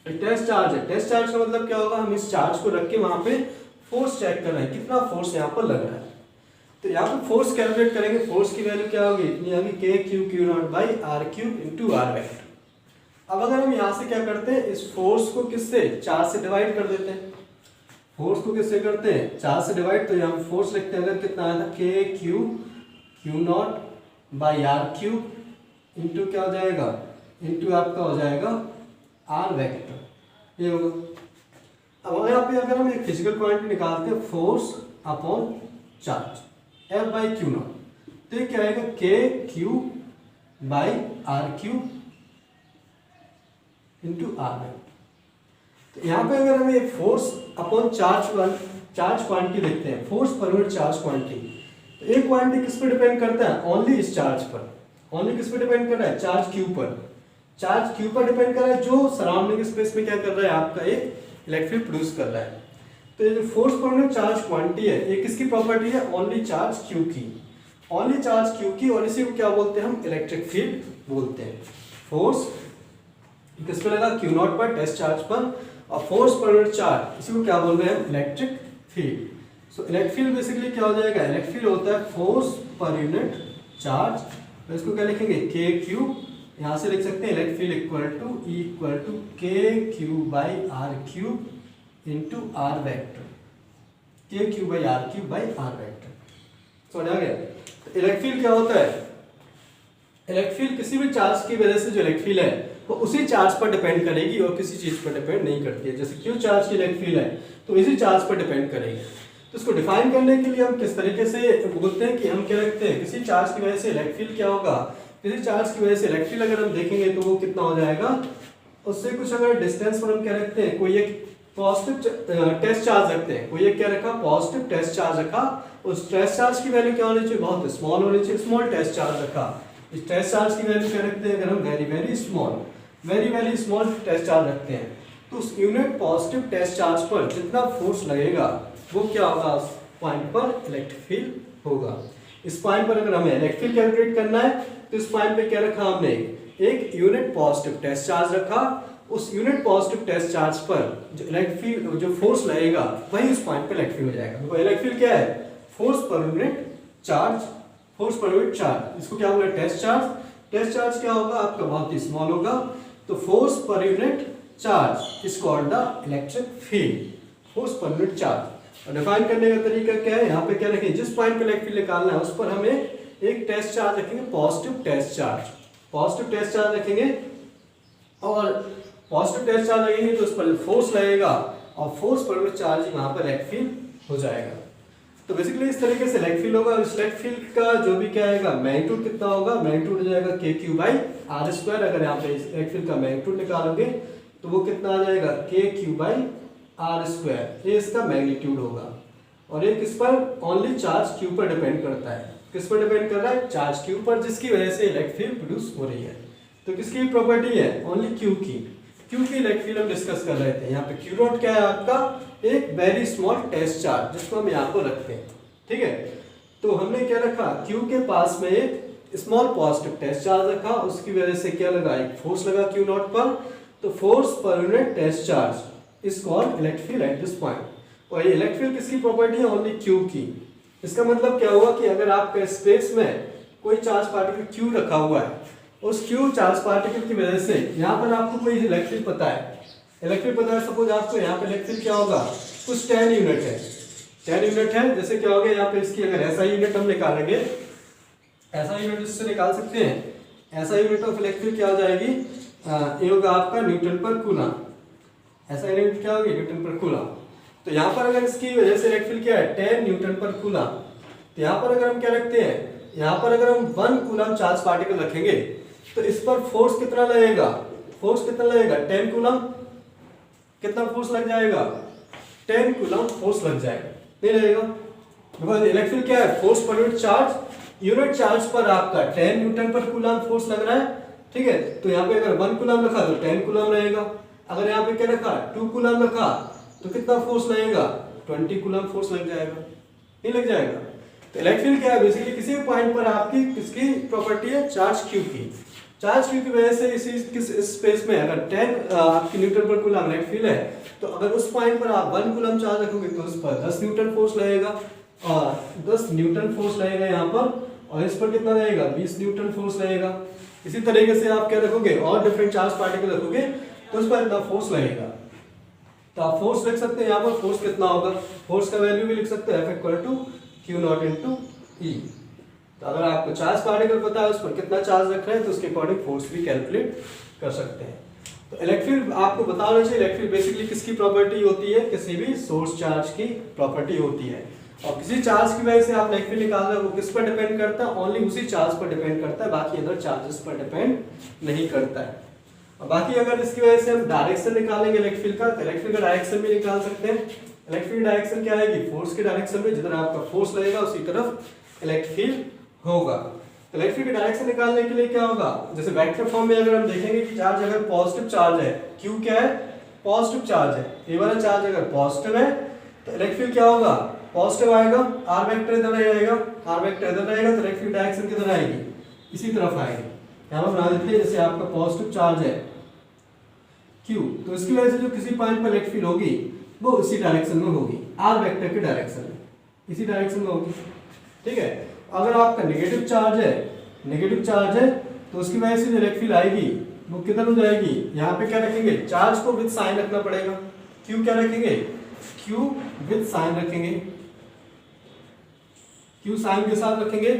टेस्ट चार्ज है, टेस्ट चार्ज का मतलब क्या होगा, हम इस चार्ज को रख के वहां पे फोर्स चेक कर रहे हैं, कितना फोर्स यहाँ पर लग रहा है। तो यहाँ पे फोर्स कैलकुलेट करेंगे, फोर्स की वैल्यू क्या होगी, इतनी होगी K Q naught by are cube into R vector. अब अगर हम यहाँ से क्या करते हैं, इस फोर्स को किससे, 4 से डिवाइड कर देते हैं। फोर्स को किससे करते हैं, 4 से डिवाइड, तो यहाँ फोर्स लिखते हैं, अगर कितना आया था, K Q naught by are cube into क्या हो जाएगा, इंटू आपका हो जाएगा आर वेक्टर, ये होगा। अब यहाँ पे अगर हम एक फिजिकल क्वांटिटी निकालते हैं, force upon charge, F by Q naught, तो ये क्या आएगा, K Q by are cube into R vector. तो यहाँ पे अगर हमें फोर्स अपॉन चार्ज क्वांटिटी देखते हैं, force per unit charge quantity, तो एक क्वांटिटी किस पर डिपेंड करता है? ओनली इस चार्ज पर। ओनली किस पर डिपेंड कर रहा है? चार्ज क्यू पर। चार्ज क्यू पर डिपेंड कर रहा है, जो सराउंडिंग स्पेस में क्या कर रहा है? आपका एक इलेक्ट्रिक फील्ड प्रोड्यूस कर रहा है। तो ये जो force per unit charge quantity है, ये किसकी प्रॉपर्टी है? ओनली चार्ज क्यू की। ओनली चार्ज क्यू की, और इसी को क्या बोलते हैं हम? इलेक्ट्रिक फील्ड बोलते हैं। फोर्स किस पे लगा? क्यू नॉट पर, टेस्ट चार्ज पर, और फोर्स पर यूनिट चार्ज, इसी को क्या बोल रहे हैं? Electric field. So electric field basically क्या हो जाएगा? इलेक्ट्रिक फील्ड होता है फोर्स पर यूनिट चार्ज, तो इसको क्या लिखेंगे? के क्यू। यहाँ से लिख सकते हैं electric field equal to k Q by are cube into r vector. K Q by are cube by r vector. समझ आ गया? तो इलेक्ट्रिक फील्ड क्या होता है? इलेक्ट्रिक फील्ड किसी भी चार्ज की वजह से जो इलेक्ट्रिक फील्ड है वो उसी चार्ज पर डिपेंड करेगी और किसी चीज पर डिपेंड नहीं करती है। जैसे क्यू चार्ज की इलेक्ट्रिक फील्ड है तो इसी चार्ज पर डिपेंड करेगी। तो इसको डिफाइन करने के लिए हम किस तरीके से बोलते हैं कि हम क्या रखते हैं? किसी चार्ज की वजह से इलेक्ट्रिक फील्ड क्या होगा? किसी चार्ज की वजह से इलेक्ट्रिक फील्ड अगर हम देखेंगे तो वो कितना हो जाएगा? उससे कुछ अगर डिस्टेंस पर हम क्या रखते हैं? कोई एक पॉजिटिव टेस्ट चार्ज रखते हैं, कोई एक क्या रखा? पॉजिटिव टेस्ट चार्ज रखा। उस टेस्ट चार्ज की वैल्यू क्या होनी चाहिए? बहुत स्मॉल होनी चाहिए, स्मॉल टेस्ट चार्ज रखा। इस टेस्ट चार्ज की वैल्यू क्या रखते हैं? अगर हम वेरी स्मॉल टेस्ट चार्ज रखते हैं, तो उस यूनिट पॉजिटिव टेस्ट चार्ज पर जितना फोर्स लगेगा वो क्या होगा? उस पॉइंट पर इलेक्ट्रिक फील्ड होगा। इस पॉइंट पर अगर हमें इलेक्ट्रिक फील्ड कैलकुलेट करना है तो इस पॉइंट पे क्या रखा हमने? एक यूनिट पॉजिटिव टेस्ट चार्ज रखा। उस यूनिट पॉजिटिव टेस्ट चार्ज पर जो इलेक्ट्रिक फील्ड, जो फोर्स लगेगा वही उस पॉइंट पर इलेक्ट्रिक फील्ड हो जाएगा। तो इलेक्ट्रिक फील्ड क्या है? Force per unit charge, force per unit charge, इसको क्या होगा? Test charge. टेस्ट चार्ज क्या होगा? आपका बहुत ही स्मॉल होगा। तो force per unit charge is called the electric field. Force per unit charge. और डिफाइन करने का तरीका क्या है? यहाँ पे क्या रखें? जिस पॉइंट पे इलेक्ट्रिक फील्ड निकालना है उस पर हमें एक टेस्ट चार्ज रखेंगे, positive test charge. Positive test charge रखेंगे, और पॉजिटिव टेस्ट चार्ज लगेंगे तो उस पर फोर्स लगेगा, और फोर्स पर यूनिट चार्ज ही वहां पर इलेक्ट्रिक फील्ड हो जाएगा। तो बेसिकली इस तरीके से इलेक्ट्रिक फील्ड होगा। इस इलेक्ट्रिक फील्ड का जो भी क्या आएगा? मैग्नीट्यूड कितना होगा? मैग्नीट्यूड हो जाएगा K Q by R square. अगर यहाँ पे इलेक्ट्रिक फील्ड का मैग्नीट्यूड निकालोगे तो वो कितना आ जाएगा? K Q by R square. ये इसका मैग्नीट्यूड होगा। और एक इस पर ओनली चार्ज क्यू पर डिपेंड करता है। किस पर डिपेंड कर रहा है? चार्ज क्यू पर, जिसकी वजह से इलेक्ट्रिक फील्ड प्रोड्यूस हो रही है। तो किसकी प्रॉपर्टी है? ओनली क्यू की। क्यू की इलेक्ट्रिक फील्ड हम डिस्कस कर रहे थे। यहाँ पे क्यू नॉट क्या है? आपका एक वेरी स्मॉल टेस्ट चार्ज, जिसको हम यहाँ पर रखते हैं। ठीक है, तो हमने क्या रखा? क्यू के पास में एक स्मॉल पॉजिटिव टेस्ट चार्ज रखा, उसकी वजह से क्या लगा? एक फोर्स लगा क्यू नॉट पर। तो force per unit test charge is called electric field at this point. और ये इलेक्ट्रिक फील्ड किसकी प्रॉपर्टी है? ओनली क्यू की। इसका मतलब क्या हुआ कि अगर आपका स्पेस में कोई चार्ज पार्टिकल क्यू रखा हुआ है, उस क्यू चार्ज पार्टिकल की वजह से यहाँ पर आपको कोई इलेक्ट्रिक पता है, सपोज आपको यहाँ पे इलेक्ट्रिक क्या होगा? कुछ 10 यूनिट है, 10 यूनिट है। जैसे क्या होगा यहाँ पे इसकी अगर ऐसा यूनिट हम निकालेंगे, ऐसा यूनिट इससे निकाल सकते हैं। ऐसा यूनिट ऑफ इलेक्ट्रिक क्या हो जाएगी? ये होगा आपका न्यूटन पर कूलम। ऐसा यूनिट क्या होगी? न्यूटन पर कूलम। तो यहाँ पर अगर इसकी वजह से इलेक्ट्रिक क्या है? 10 न्यूटन पर कूलम। तो यहाँ पर अगर हम क्या रखते हैं? यहाँ पर अगर हम 1 कूलम चार्ज पार्टिकल रखेंगे तो इस पर फोर्स कितना लगेगा? फोर्स कितना लगेगा? 10 कूलम। कितना फोर्स लग जाएगा? 10 कूलम फोर्स लग जाएगा, नहीं लगेगा? बिकॉज इलेक्ट्रिक क्या है? Force per unit charge. Unit charge पर आपका 10 न्यूटन पर कूलम फोर्स लग रहा है। ठीक है, तो यहाँ पे अगर 1 कूलम रखा तो 10 कूलम रहेगा। अगर यहाँ पे क्या रखा? 2 कूलम रखा तो कितना फोर्स लगेगा? 20 कूलम फोर्स लग जाएगा, नहीं लग जाएगा? तो इलेक्ट्रिक फील्ड क्या है? बेसिकली किसी भी पॉइंट पर आपकी किसकी प्रॉपर्टी है? चार्ज क्यू की। चार्ज क्यू की वजह से इस स्पेस में अगर 10 आपकी न्यूटन पर कूलम इलेक्ट्रिक फील्ड है, तो अगर उस पॉइंट पर आप 1 कूलम चार्ज रखोगे तो उस पर 10 न्यूटन फोर्स लगेगा, और 10 न्यूटन फोर्स लगेगा यहाँ पर, और इस पर कितना लगेगा? 20 न्यूटन फोर्स लगेगा। इसी तरीके से आप क्या रखोगे? और डिफरेंट चार्ज पार्टिकल रखोगे तो उस पर इतना फोर्स लगेगा। तो आप फोर्स लिख सकते हैं यहाँ पर, फोर्स कितना होगा? फोर्स का वैल्यू भी लिख सकते हैं, F equal to q naught into E. तो अगर आपको चार्ज पार्टिकल पता है उस पर कितना चार्ज रख रहे हैं तो उसके अकॉर्डिंग फोर्स भी कैलकुलेट कर सकते हैं। तो इलेक्ट्रिक आपको बता होना चाहिए इलेक्ट्रिक बेसिकली किसकी प्रॉपर्टी होती है? किसी भी सोर्स चार्ज की प्रॉपर्टी होती है। और किसी चार्ज की वजह से आप इलेक्ट्रिक फील्ड निकाल रहे हो, वो किस पर डिपेंड करता है? ओनली उसी चार्ज पर डिपेंड करता है, बाकी अदर चार्जेस पर डिपेंड नहीं करता है। और बाकी अगर इसकी वजह से हम डायरेक्शन निकालेंगे इलेक्ट्रिक फील्ड का, तो इलेक्ट्रिक फील्ड का डायरेक्शन भी निकाल सकते हैं। इलेक्ट्रिक फील्ड डायरेक्शन क्या आएगी? फोर्स की डायरेक्शन में जिधर आपका फोर्स लगेगा उसी तरफ इलेक्ट्रिक फील्ड होगा। तो इलेक्ट्रिक फील्ड का डायरेक्शन निकालने के लिए क्या होगा? जैसे वेक्टर फॉर्म में अगर हम देखेंगे कि चार्ज अगर पॉजिटिव चार्ज है, क्यू क्या है? पॉजिटिव चार्ज है, ये वाला चार्ज अगर पॉजिटिव है तो इलेक्ट्रिक फील्ड क्या होगा? पॉजिटिव आएगा, आर वेक्टर इधर रहेगा, आर वेक्टर इधर रहेगा, तो इलेक्ट्रिक फील्ड डायरेक्शन किधर आएगी? इसी तरफ आएगी। यहाँ पर बना देते हैं, जैसे आपका पॉजिटिव चार्ज है Q, तो इसकी वजह से जो किसी पॉइंट पर इलेक्ट्रिक फील्ड होगी वो इसी डायरेक्शन में होगी, आर वेक्टर के डायरेक्शन में, इसी डायरेक्शन में होगी। ठीक है। अगर आपका नेगेटिव चार्ज है तो उसकी वजह से जो इलेक्ट्रिक फील्ड आएगी वो किधर हो जाएगी? यहाँ पे क्या रखेंगे? चार्ज को विद साइन रखना पड़ेगा। Q क्या रखेंगे? Q विद साइन रखेंगे, Q साइन के साथ रखेंगे।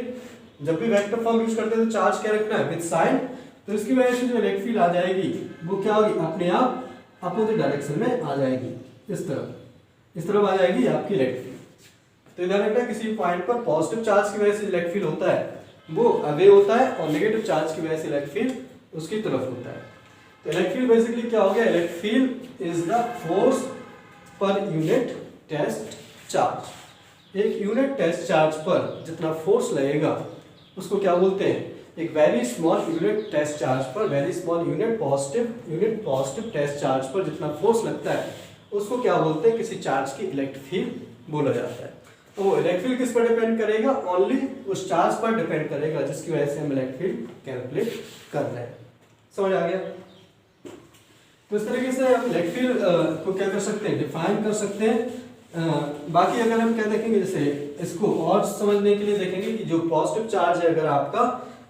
जब भी वेक्टर फॉर्म यूज करते हैं तो चार्ज क्या रखना है? With sign. तो इसकी वजह से जो इलेक्ट्रिक फील्ड आ जाएगी वो क्या होगी? अपने आप अपोजिट डायरेक्शन में आ जाएगी, इस तरफ आ जाएगी आपकी इलेक्ट्रिक फील्ड। तो इधर रखना, किसी पॉइंट पर पॉजिटिव चार्ज की वजह से इलेक्ट्रिक फील्ड होता है वो अवे होता है, और नेगेटिव चार्ज की वजह से इलेक्ट्रिक फील्ड उसकी तरफ होता है। तो इलेक्ट्रिक फील्ड बेसिकली क्या हो गया? Electric field is the force per unit test charge. एक यूनिट टेस्ट चार्ज पर जितना फोर्स लगेगा उसको क्या बोलते हैं? एक very small unit test charge पर, very small unit positive test charge पर जितना फोर्स लगता है उसको क्या बोलते हैं? किसी चार्ज की इलेक्ट्रिक फील्ड बोला जाता है। तो वो इलेक्ट्रिक फील्ड किस पर डिपेंड करेगा? ओनली उस चार्ज पर डिपेंड करेगा जिसकी वजह से हम इलेक्ट्रिक फील्ड कैलकुलेट कर रहे हैं। समझ आ गया? तो इस तरीके से हम इलेक्ट्रिक फील्ड को क्या कर सकते हैं? डिफाइन कर सकते हैं। बाकी अगर हम क्या देखेंगे, जैसे इसको और समझने के लिए देखेंगे कि जो पॉजिटिव चार्ज है अगर आपका,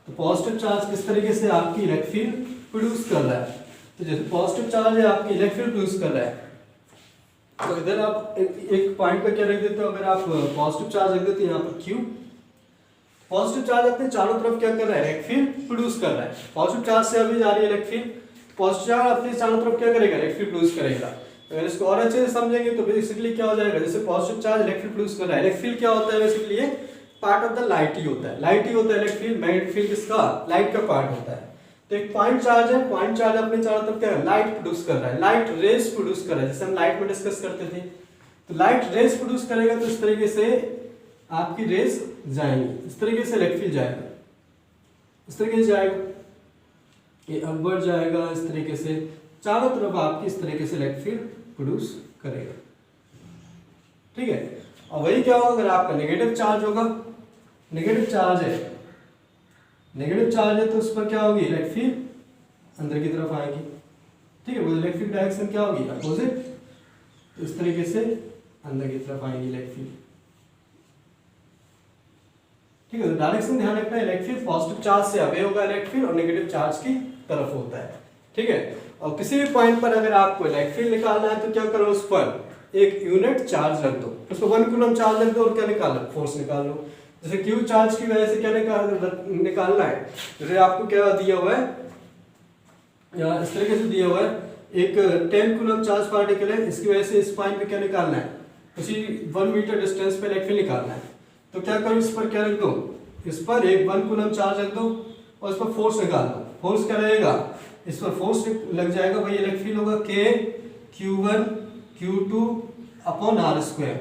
तो पॉजिटिव चार्ज किस तरीके से आपकी इलेक्ट्रिक फील्ड प्रोड्यूस कर रहा है। तो जैसे पॉजिटिव चार्ज है आपकी इलेक्ट्रिक फील्ड प्रोड्यूस कर रहा है, तो इधर आप एक पॉइंट पे क्या रख देते हो? अगर आप पॉजिटिव चार्ज रख देते हो यहाँ पर Q, पॉजिटिव चार्ज अपने चारों तरफ क्या कर रहा है? इलेक्ट्रिक फील्ड प्रोड्यूस कर रहा है। पॉजिटिव चार्ज से अभी जा रही है इलेक्ट्रिक फील्ड, पॉजिटिव चार्ज अपने चारों तरफ क्या करेगा? इलेक्ट्रिक फील्ड प्रोड्यूस करेगा। अगर इसको और अच्छे से समझेंगे तो बेसिकली क्या हो जाएगा? जैसे positive charge electric field produce कर रहा है, इलेक्ट्रिक फील्ड क्या होता है? Basically part of the light ही होता है, लाइट ही होता है इलेक्ट्रिक फील्ड। मैग्नेटिक फील्ड किसका? लाइट का पार्ट होता है। तो एक पॉइंट चार्ज है, पॉइंट चार्ज अपने चारों तरफ क्या है? लाइट प्रोड्यूस कर रहा है, लाइट रेज प्रोड्यूस कर रहा है, जैसे हम लाइट में डिस्कस करते थे। तो लाइट रेज प्रोड्यूस करेगा तो इस तरीके से आपकी रेज जाएंगी, इस तरीके से इलेक्ट्रिक फील्ड जाएगा, इस तरीके से जाएगा, ये अपवर्ड जाएगा, इस तरीके से चारों तरफ आपकी इस तरीके से इलेक्ट्रिक फील्ड प्रोड्यूस करेगा। ठीक है। और वही क्या होगा? अगर आपका नेगेटिव चार्ज होगा, नेगेटिव चार्ज है तो उस पर क्या होगी? इलेक्ट्रिक फील्ड अंदर की तरफ आएगी। ठीक है। वो इलेक्ट्रिक फील्ड डायरेक्शन क्या होगी? अपोजिट। तो इस तरीके से अंदर की तरफ आएगी इलेक्ट्रिक फील्ड। ठीक है। तो डायरेक्शन ध्यान रखना है, इलेक्ट्रिक फील्ड पॉजिटिव चार्ज से अवे होगा इलेक्ट्रिक फील्ड, और नेगेटिव चार्ज की तरफ होता है। ठीक है। और किसी भी पॉइंट पर अगर आपको इलेक्ट्रिक फील्ड निकालना है तो क्या करो? उस पर एक यूनिट चार्ज रख दो, उस पर 1 कूलम चार्ज रख दो, और क्या निकालो? फोर्स निकाल लो। जैसे Q चार्ज की वजह से क्या निकालना है? जैसे आपको क्या दिया हुआ है, या इस तरीके से दिया हुआ है, एक 10 कूलम चार्ज पार्टिकल है, इसकी वजह से इस पॉइंट पे क्या निकालना है? उसी 1 मीटर डिस्टेंस पे इलेक्ट्रिक फील्ड निकालना है। तो क्या करो? इस पर क्या रख दो? इस पर एक 1 कूलम चार्ज रख दो और इस पर फोर्स निकाल दो। फोर्स क्या रहेगा? इस पर फोर्स लग जाएगा, वही इलेक्ट्रिक फील्ड होगा K Q1 Q2 upon R square.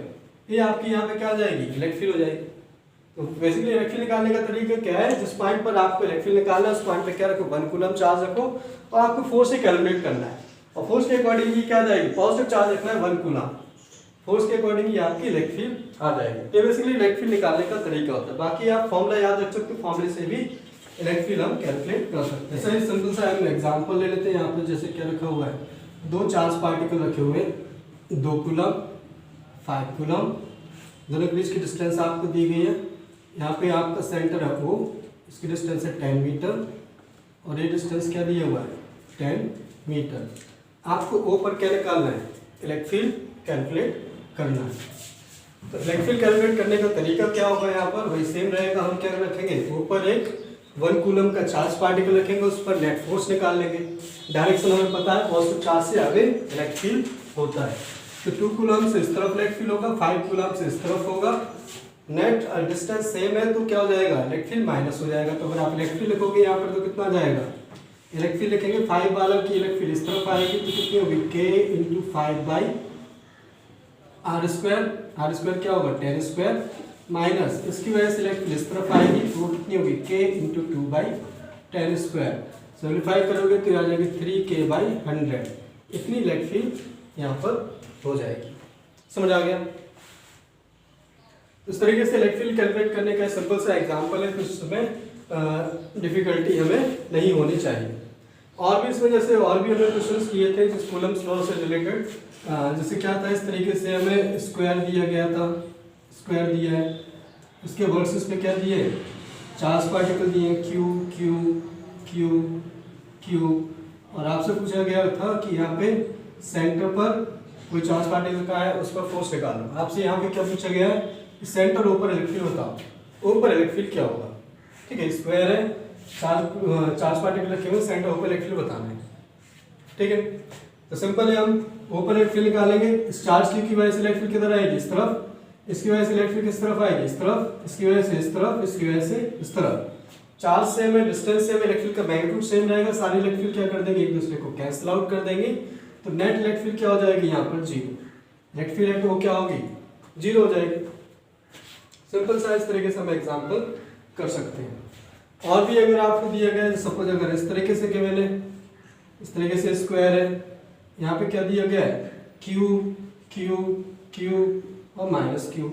ये आपकी यहाँ पे क्या आ जाएगी? इलेक्ट्रिक फील्ड हो जाएगी। तो बेसिकली इलेक्ट्रिक फील्ड निकालने का तरीका क्या है? जिस पॉइंट पर आपको इलेक्ट्रिक फील्ड निकालना है उस पॉइंट पे क्या रखो? 1 कूलम चार्ज रखो, और आपको फोर्स से कैलकुलेट करना है, और फोर्स के अकॉर्डिंग ही क्या जाएगी? पॉजिटिव चार्ज रखना है 1 कूलम, फोर्स के अकॉर्डिंग ही आपकी इलेक्ट्रिक फील्ड आ जाएगी। ये बेसिकली इलेक्ट्रिक फील्ड निकालने का तरीका होता है। बाकी आप फॉर्मूला याद रख सकते हो, फॉर्मूले से भी इलेक्ट्रिक फील्ड हम कैलकुलेट कर सकते हैं। जैसे सिंपल सा हम एग्जांपल ले लेते हैं। यहाँ पे जैसे क्या रखा हुआ है? 2 चार्ज पार्टिकल रखे हुए, 2 कूलम 5 कूलम, दोनों के बीच की डिस्टेंस आपको दी गई है। यहाँ पे आपका सेंटर है O, इसकी डिस्टेंस है 10 मीटर, और ये डिस्टेंस क्या दिया हुआ है? 10 मीटर। आपको O पर क्या निकालना है? इलेक्ट्रिक फील्ड कैलकुलेट करना है। तो इलेक्ट्रिक फील्ड कैलकुलेट करने का तरीका क्या होगा? यहाँ पर वही सेम रहेगा। हम क्या रखेंगे? ऊपर एक 1 कूलम का चार्ज पार्टिकल रखेंगे, उस पर नेट फोर्स निकाल लेंगे। डायरेक्शन हमें पता है, पॉजिटिव चार्ज से आगे इलेक्ट्रिक फील्ड होता है। तो 2 कूलम्स इस तरफ इलेक्ट्रिक फील्ड होगा, 5 कूलम्स इस तरफ होगा। नेट डिस्टेंस सेम है तो क्या हो जाएगा, इलेक्ट्रिक फील्ड माइनस हो जाएगा। तो अगर आप इलेक्ट्रिक फील्ड लिखोगे यहाँ पर तो कितना आ जाएगा, इलेक्ट्रिक फील्ड लिखेंगे 5 वाला की इलेक्ट्रिक फील्ड इस तरफ आएगी तो कितनी होगी, k × 5/r²। क्या होगा 10² माइनस इसकी वजह से इलेक्ट्रिक फील्ड इस तरफ आएगी तो वो कितनी होगी, k × 2/10²। सिंप्लीफाई करोगे तो आ जाएगी 3k/100। इतनी इलेक्ट्रिक फील्ड यहाँ पर हो जाएगी। समझ आ गया। इस तरीके से इलेक्ट्रिक फील्ड कैलकुलेट करने का सिंपल सा एग्जांपल है, कुछ इसमें डिफिकल्टी हमें नहीं होनी चाहिए। और भी इसमें जैसे और भी हमने क्वेश्चंस किए थे जिस कूलम्स लॉ से रिलेटेड, जैसे क्या था, इस तरीके से हमें स्क्वायर दिया गया था, स्क्वायर दिया है, उसके वर्सेस पे क्या दिए, चार्ज पार्टिकल दिए क्यू क्यू क्यू क्यू, और आपसे पूछा गया था कि यहाँ पे सेंटर पर कोई चार्ज पार्टिकल का है, उस पर फोर्स निकालो। आपसे यहाँ पे क्या पूछा गया है, सेंटर ऊपर इलेक्ट्रिक फील्ड बताओ, ऊपर इलेक्ट्रिक फील्ड क्या होगा। ठीक है, स्क्वायर है, चार्ज पार्टिकल रखे हुए, सेंटर ऊपर इलेक्ट्रिक फील्ड बताना है। ठीक है, तो सिंपल है, हम ऊपर इलेक्ट्रिक फील्ड निकालेंगे। इस चार्ज की वजह से इलेक्ट्रिक फील्ड किधर आएगी, इस तरफ, इसकी वजह से इलेक्ट्रिक फील्ड किस तरफ आएगी, इस तरफ, इसकी वजह से इस तरफ, इसकी वजह से इस तरफ। चार्ज सेम है, डिस्टेंस सेम है, इलेक्ट्रिक फील्ड का मैग्नीट्यूड सेम रहेगा, सारी इलेक्ट्रिक फील्ड क्या कर देंगे, एक दूसरे को कैंसिल आउट कर देंगे। तो नेट इलेक्ट्रिक फील्ड क्या हो जाएगी, यहाँ पर 0। इलेक्ट्रिक फील्ड है तो वो क्या होगी, 0 हो जाएगी। सिंपल सा इस तरीके से हम एग्जांपल कर सकते हैं। और भी अगर आपको दिया गया है, सपोज अगर इस तरीके से गिवन है, इस तरीके से स्क्वायर है, यहाँ पे क्या दिया गया है, क्यू क्यू क्यू और माइनस क्यू।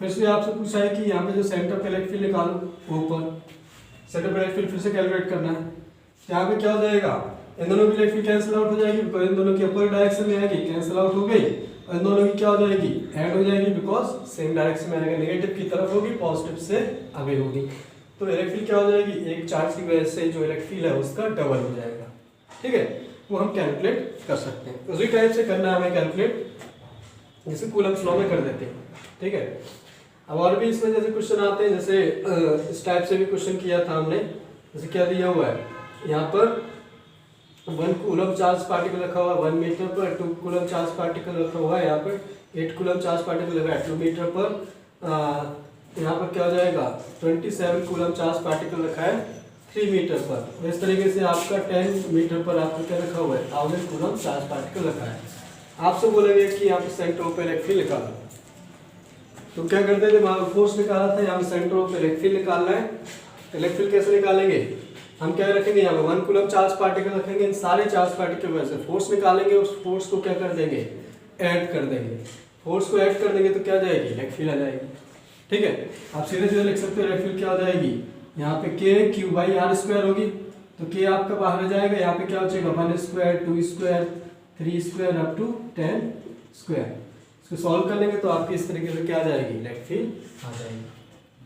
फिर से आपसे पूछा है कि यहाँ पे जो सेंटर पे इलेक्ट्रिक फील्ड निकालो, ऊपर सेंटर पे इलेक्ट्रिक फील्ड फिर से कैलकुलेट करना है। यहाँ पे क्या हो जाएगा, इन दोनों की इलेक्ट्रिक फील्ड कैंसिल आउट हो जाएगी, बिकॉज इन दोनों की अपर डायरेक्शन में आएगी, कैंसिल आउट हो गई। और इन दोनों की क्या हो जाएगी, ऐड हो जाएगी, बिकॉज सेम डायरेक्शन में आएगा, नेगेटिव की तरफ होगी, पॉजिटिव से अवे होगी। तो इलेक्ट्रिक फील्ड क्या हो जाएगी, एक चार्ज की वजह से जो इलेक्ट्रिक फील्ड है उसका डबल हो जाएगा। ठीक है, वो हम कैलकुलेट कर सकते हैं। उसी टाइप से करना है हमें कैलकुलेट, जैसे कूलम्स लॉ में कर देते हैं। ठीक है, अब और भी इसमें जैसे क्वेश्चन आते हैं, जैसे इस टाइप से भी क्वेश्चन किया था हमने। जैसे क्या दिया हुआ है यहाँ पर, 1 कूलम चार्ज पार्टिकल रखा हुआ है 1 मीटर पर, 2 कूलम चार्ज पार्टिकल रखा हुआ है यहाँ पर 8 कूलम चार्ज पार्टिकल लगा है 2 मीटर पर। यहाँ पर क्या हो जाएगा, 27 कूलम चार्ज पार्टिकल रखा है 3 मीटर पर। इस तरीके से आपका 10 मीटर पर आपका क्या रखा हुआ है, 1000 कूलम चार्ज पार्टिकल रखा है। आपसे बोलेंगे कि यहाँ पे सेंटर पे इलेक्ट्रिक फील्ड निकालो, तो क्या करते थे, वहाँ फोर्स निकाला था, यहाँ पे सेंटर पे इलेक्ट्रिक फील्ड निकालना है। इलेक्ट्रिक फील्ड कैसे निकालेंगे, हम क्या रखेंगे, यहाँ पे 1 कूलम चार्ज पार्टिकल रखेंगे, इन सारे चार्ज पार्टिकल की वजह से फोर्स निकालेंगे, उस फोर्स को क्या कर देंगे, ऐड कर देंगे। फोर्स को ऐड कर देंगे तो क्या जाएगी, इलेक्ट्रिक फील्ड आ जाएगी। ठीक है, आप सीधे सीधे लिख सकते हो, इलेक्ट्रिक फील्ड क्या हो जाएगी, यहाँ पे k q/r² होगी, तो k आपका बाहर आ जाएगा, यहाँ पे क्या हो जाएगा 1², 2², 3² अप टू 10²। इसको सॉल्व कर लेंगे तो आपकी इस तरीके से क्या आ जाएगी, इलेक्ट्रिक फील्ड आ जाएगी।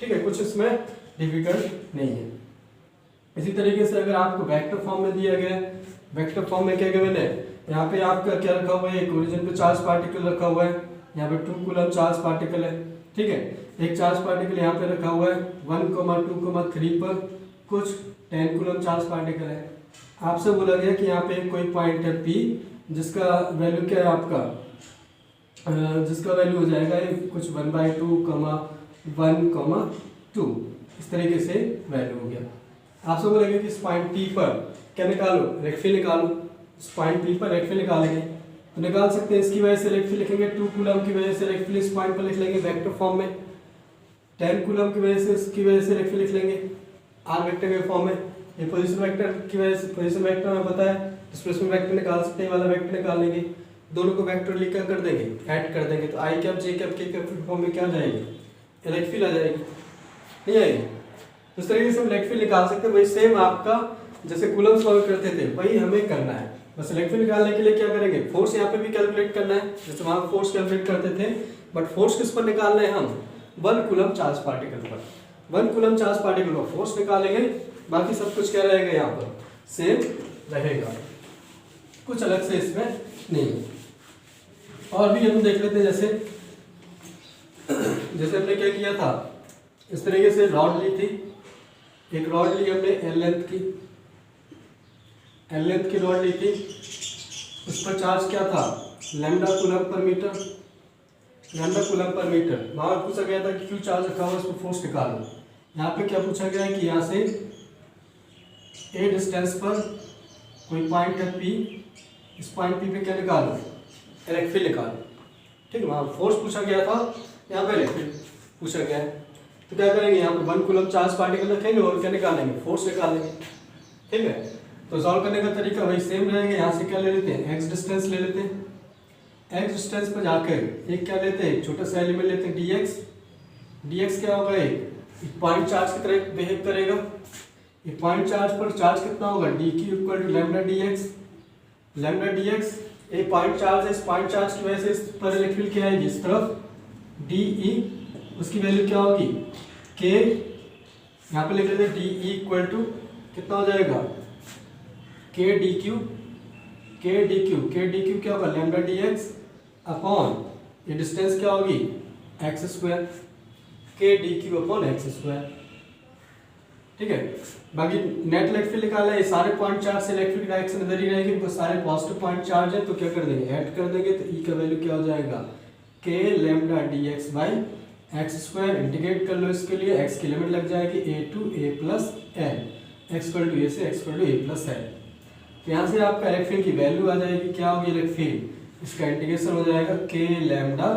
ठीक है, कुछ इसमें डिफिकल्ट नहीं है। इसी तरीके से अगर आपको वेक्टर फॉर्म में दिया गया है, वेक्टर फॉर्म में क्या गिवन है, यहाँ पे आपका क्या रखा हुआ है, एक ओरिजिन पे चार्ज पार्टिकल रखा हुआ है, यहाँ पे 2 कूलम चार्ज पार्टिकल है। ठीक है, एक चार्ज पार्टिकल यहाँ पे रखा हुआ है 1, 2, 3 पर, कुछ 10 कूलम चार्ज पार्टिकल है। आपसे बोला गया कि यहाँ पे कोई पॉइंट है P, जिसका वैल्यू क्या है आपका, जिसका वैल्यू हो जाएगा कुछ 1/2, 1, 2, इस तरीके से वैल्यू हो गया। आपसे बोलेंगे कि इस पॉइंट P पर क्या निकालो, इलेक्ट्रिक फील्ड निकालो। इस पॉइंट P पर इलेक्ट्रिक फील्ड निकालेंगे तो निकाल सकते हैं, इसकी वजह से इलेक्ट्रिक फील्ड लिखेंगे 2 कूलम की वजह से इलेक्ट्रिक फील्ड इस पॉइंट पर लिख लेंगे वेक्टर फॉर्म में, 10 कूलम की वजह से इसकी वजह से इलेक्ट्रिक फील्ड लिख लेंगे आर वेक्टर के फॉर्म में। ये पोजीशन वेक्टर की वजह से, पोजीशन वेक्टर हमें पता है, डिस्प्लेसमेंट वेक्टर निकाल सकते हैं, वाला वेक्टर निकाल लेंगे, दोनों को वेक्टर लिख कर देंगे, ऐड कर देंगे, तो आई कैप जे कैप के कैप फॉर्म में क्या आ जाएगी, इलेक्ट्रिक फील्ड आ जाएगी, नहीं आएगी। इस तरीके से हम इलेक्ट्रिक फील्ड निकाल सकते हैं। वही सेम आपका जैसे कूलम्स लॉ करते थे वही हमें करना है। बस इलेक्ट्रिक फील्ड निकालने के लिए क्या करेंगे, फोर्स यहाँ पे भी कैलकुलेट करना है, जैसे वहां फोर्स कैलकुलेट करते थे, बट फोर्स किस पर निकालना है, हम 1 कूलम चार्ज पार्टिकल पर। 1 कूलम चार्ज पार्टिकल पर फोर्स निकालेंगे, बाकी सब कुछ क्या रहेगा यहाँ पर सेम रहेगा, कुछ अलग से इसमें नहीं है। और भी हम देख लेते हैं, जैसे हमने क्या किया था, इस तरीके से रॉड ली थी, एक रॉड ली हमने एल लेंथ की रॉड ली थी, उस पर चार्ज क्या था lambda coulomb per metre, lambda coulomb per metre. वहाँ पूछा गया था कि क्यू चार्ज रखा हुआ इसमें फोर्स निकालो। यहाँ पे क्या पूछा गया है कि यहाँ से ए डिस्टेंस पर कोई पॉइंट है पी, इस पॉइंट पी पे क्या निकालो, इलेक्ट्रिक फील्ड निकालो। ठीक है, वहाँ फोर्स पूछा गया था, यहाँ पे इलेक्ट्रिक पूछा गया है। तो क्या करेंगे, यहाँ पे 1 कूलम चार्ज पार्टिकल रखेंगे और क्या निकालेंगे, फोर्स निकालेंगे। ठीक है, तो सॉल्व करने का तरीका वही सेम रहेगा। यहाँ से क्या ले लेते हैं, एक्स डिस्टेंस ले लेते हैं। एक्स डिस्टेंस पर जाकर एक क्या लेते हैं, छोटा सा एलिमेंट लेते हैं dx। dx क्या होगा, एक पॉइंट चार्ज की तरह बिहेव करेगा। ये पॉइंट चार्ज पर चार्ज कितना होगा, dq equal to lambda dx। Lambda dx ये पॉइंट चार्ज है, इस पॉइंट चार्ज की वजह से इस पर इलेक्ट्रिक फील्ड क्या आएगी, इस तरफ de, उसकी वैल्यू क्या होगी k। यहाँ पे लिख लेते हैं de इक्वल टू कितना हो जाएगा, k dq क्या होगा, लैम्डा dx अपॉन ये डिस्टेंस क्या होगी, x square, k dq upon x square. ठीक है, बाकी नेट इलेक्ट्रिक फील्ड निकालना है, सारे पॉइंट चार्ज से इलेक्ट्रिक डायरेक्शन इधर ही रहेगी, बिकॉज सारे पॉजिटिव पॉइंट चार्ज है। तो क्या कर देंगे, ऐड कर देंगे, तो ई का वैल्यू क्या हो जाएगा, k lambda dx by x square. Integrate कर लो इसके लिए, x की लिमिट लग जाएगी a to a plus L, x equal to a से x equal to a plus L. तो यहाँ से आपका इलेक्ट्रिक फील्ड की वैल्यू आ जाएगी, क्या होगी इलेक्ट्रिक फील्ड, इसका इंटीग्रेशन हो जाएगा k लैम्डा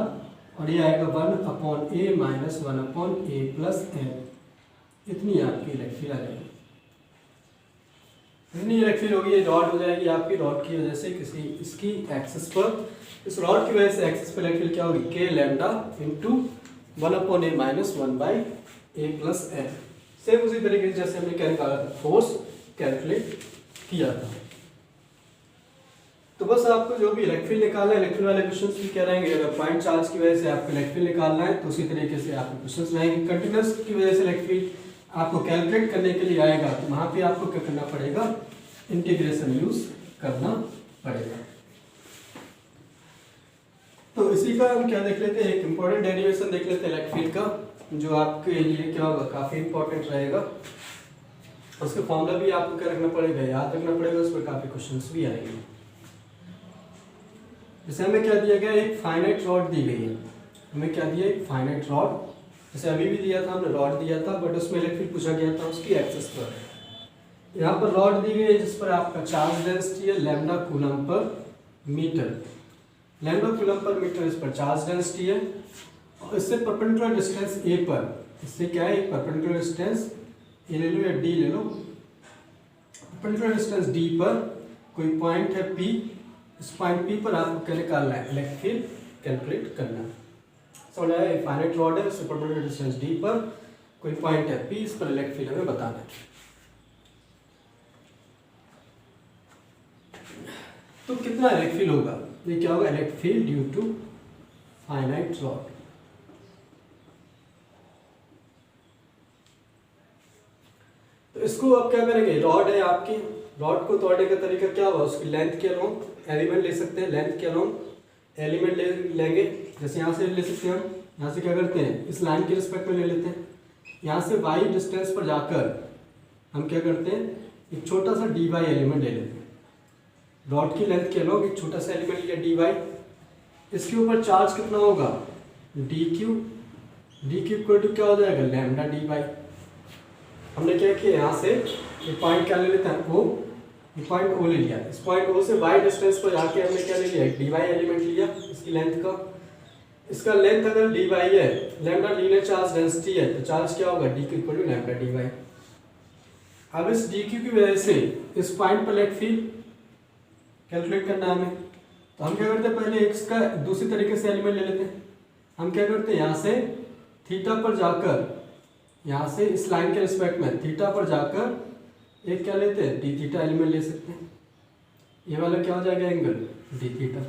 और ये आएगा 1 upon a minus 1 upon a plus L. इतनी आपकी इलेक्ट्रिक फील्ड आ जाएगी। इतनी इलेक्ट्रिक फील्ड होगी, ये रॉड हो जाएगी आपकी, रॉड की वजह से किसी इसकी एक्सिस पर, इस रॉड की वजह से एक्सिस पर इलेक्ट्रिक फील्ड क्या होगी, k lambda into 1 upon a minus 1 by a plus L. Same उसी तरीके से जैसे हमने क्या निकाला था, फोर्स कैलकुलेट किया था। तो बस आपको जो भी इलेक्ट्रिक फील्ड निकालना है, इलेक्ट्रिक वाले क्वेश्चंस भी क्या रहेंगे, अगर पॉइंट चार्ज की वजह से आपको इलेक्ट्रिक फील्ड निकालना है तो उसी तरीके से आपके क्वेश्चंस रहेंगे। कंटिन्यूस की वजह से इलेक्ट्रिक फील्ड आपको कैलकुलेट करने के लिए आएगा, तो वहां पे आपको क्या करना पड़ेगा, इंटीग्रेशन यूज करना पड़ेगा। तो इसी का हम क्या देख लेते हैं, एक इंपॉर्टेंट डेरिवेशन देख लेते हैं इलेक्ट्रिक फील्ड का, जो आपके लिए क्या होगा, काफी इंपॉर्टेंट रहेगा। उसका फॉर्मूला भी आपको क्या रखना पड़ेगा, याद रखना पड़ेगा, उस पर काफी क्वेश्चंस भी आएंगे। जैसे हमें क्या दिया गया, एक फाइनाइट रॉड दी गई है, हमें क्या दिया, एक फाइनाइट रॉड, जैसे अभी भी दिया था हमने, रॉड दिया था, बट उसमें इलेक्ट्रिक फील्ड पूछा गया था उसकी एक्सिस पर। यहाँ पर रॉड दी गई है जिस पर आपका चार्ज डेंसिटी है lambda coulomb per metre. Lambda coulomb per metre इस पर चार्ज डेंसिटी है, और इससे परपेंडिकुलर डिस्टेंस ए पर, इससे क्या है, परपेंडिकुलर डिस्टेंस ए ले लो या डी ले लो, परपेंडिकुलर डिस्टेंस डी पर कोई पॉइंट है पी, इस पॉइंट पी पर आपको क्या निकालना है, इलेक्ट्रिक फील्ड कैलकुलेट करना है। समझ आया, फाइनाइट रॉड है, इससे परपेंडिकुलर डिस्टेंस डी पर कोई पॉइंट है पी, इस पर इलेक्ट्रिक फील्ड हमें बताना है। तो कितना इलेक्ट्रिक फील्ड होगा, ये क्या होगा, electric field due to finite rod. तो इसको आप क्या करेंगे, रॉड है आपकी, रॉड को तोड़ने का तरीका क्या होगा, उसकी लेंथ के अलोंग एलिमेंट ले सकते हैं, लेंथ के अलोंग एलिमेंट लेंगे। जैसे यहाँ से ले सकते हैं हम, यहाँ से क्या करते हैं, इस लाइन के रिस्पेक्ट में ले लेते हैं, यहाँ से y डिस्टेंस पर जाकर हम क्या करते हैं, एक छोटा सा dy एलिमेंट ले लेते हैं। रॉड की लेंथ के अलोंग एक छोटा सा एलिमेंट लिया dy, इसके ऊपर चार्ज कितना होगा, dq इक्वल टू क्या हो जाएगा, लैम्डा dy। हमने क्या किया, यहाँ से ये पॉइंट क्या ले लेते हैं, o, ये पॉइंट o ले लिया, इस पॉइंट o से y डिस्टेंस पर जाके हमने क्या ले लिया, dy एलिमेंट लिया, इसकी लेंथ का, इसका लेंथ अगर dy है, लैम्डा लीनियर चार्ज डेंसिटी है, तो चार्ज क्या होगा, dq equal to lambda dy। अब इस dq की वजह से इस पॉइंट पर इलेक्ट्रिक फील्ड कैलकुलेट करना है हमें, तो हम क्या करते हैं, पहले इसका दूसरी तरीके से एलिमेंट ले लेते हैं। हम क्या करते हैं, यहाँ से थीटा पर जाकर, यहाँ से इस लाइन के रिस्पेक्ट में थीटा पर जाकर एक क्या लेते हैं, डी थीटा एलिमेंट ले सकते हैं। ये वाला क्या हो जाएगा, एंगल डी थीटा।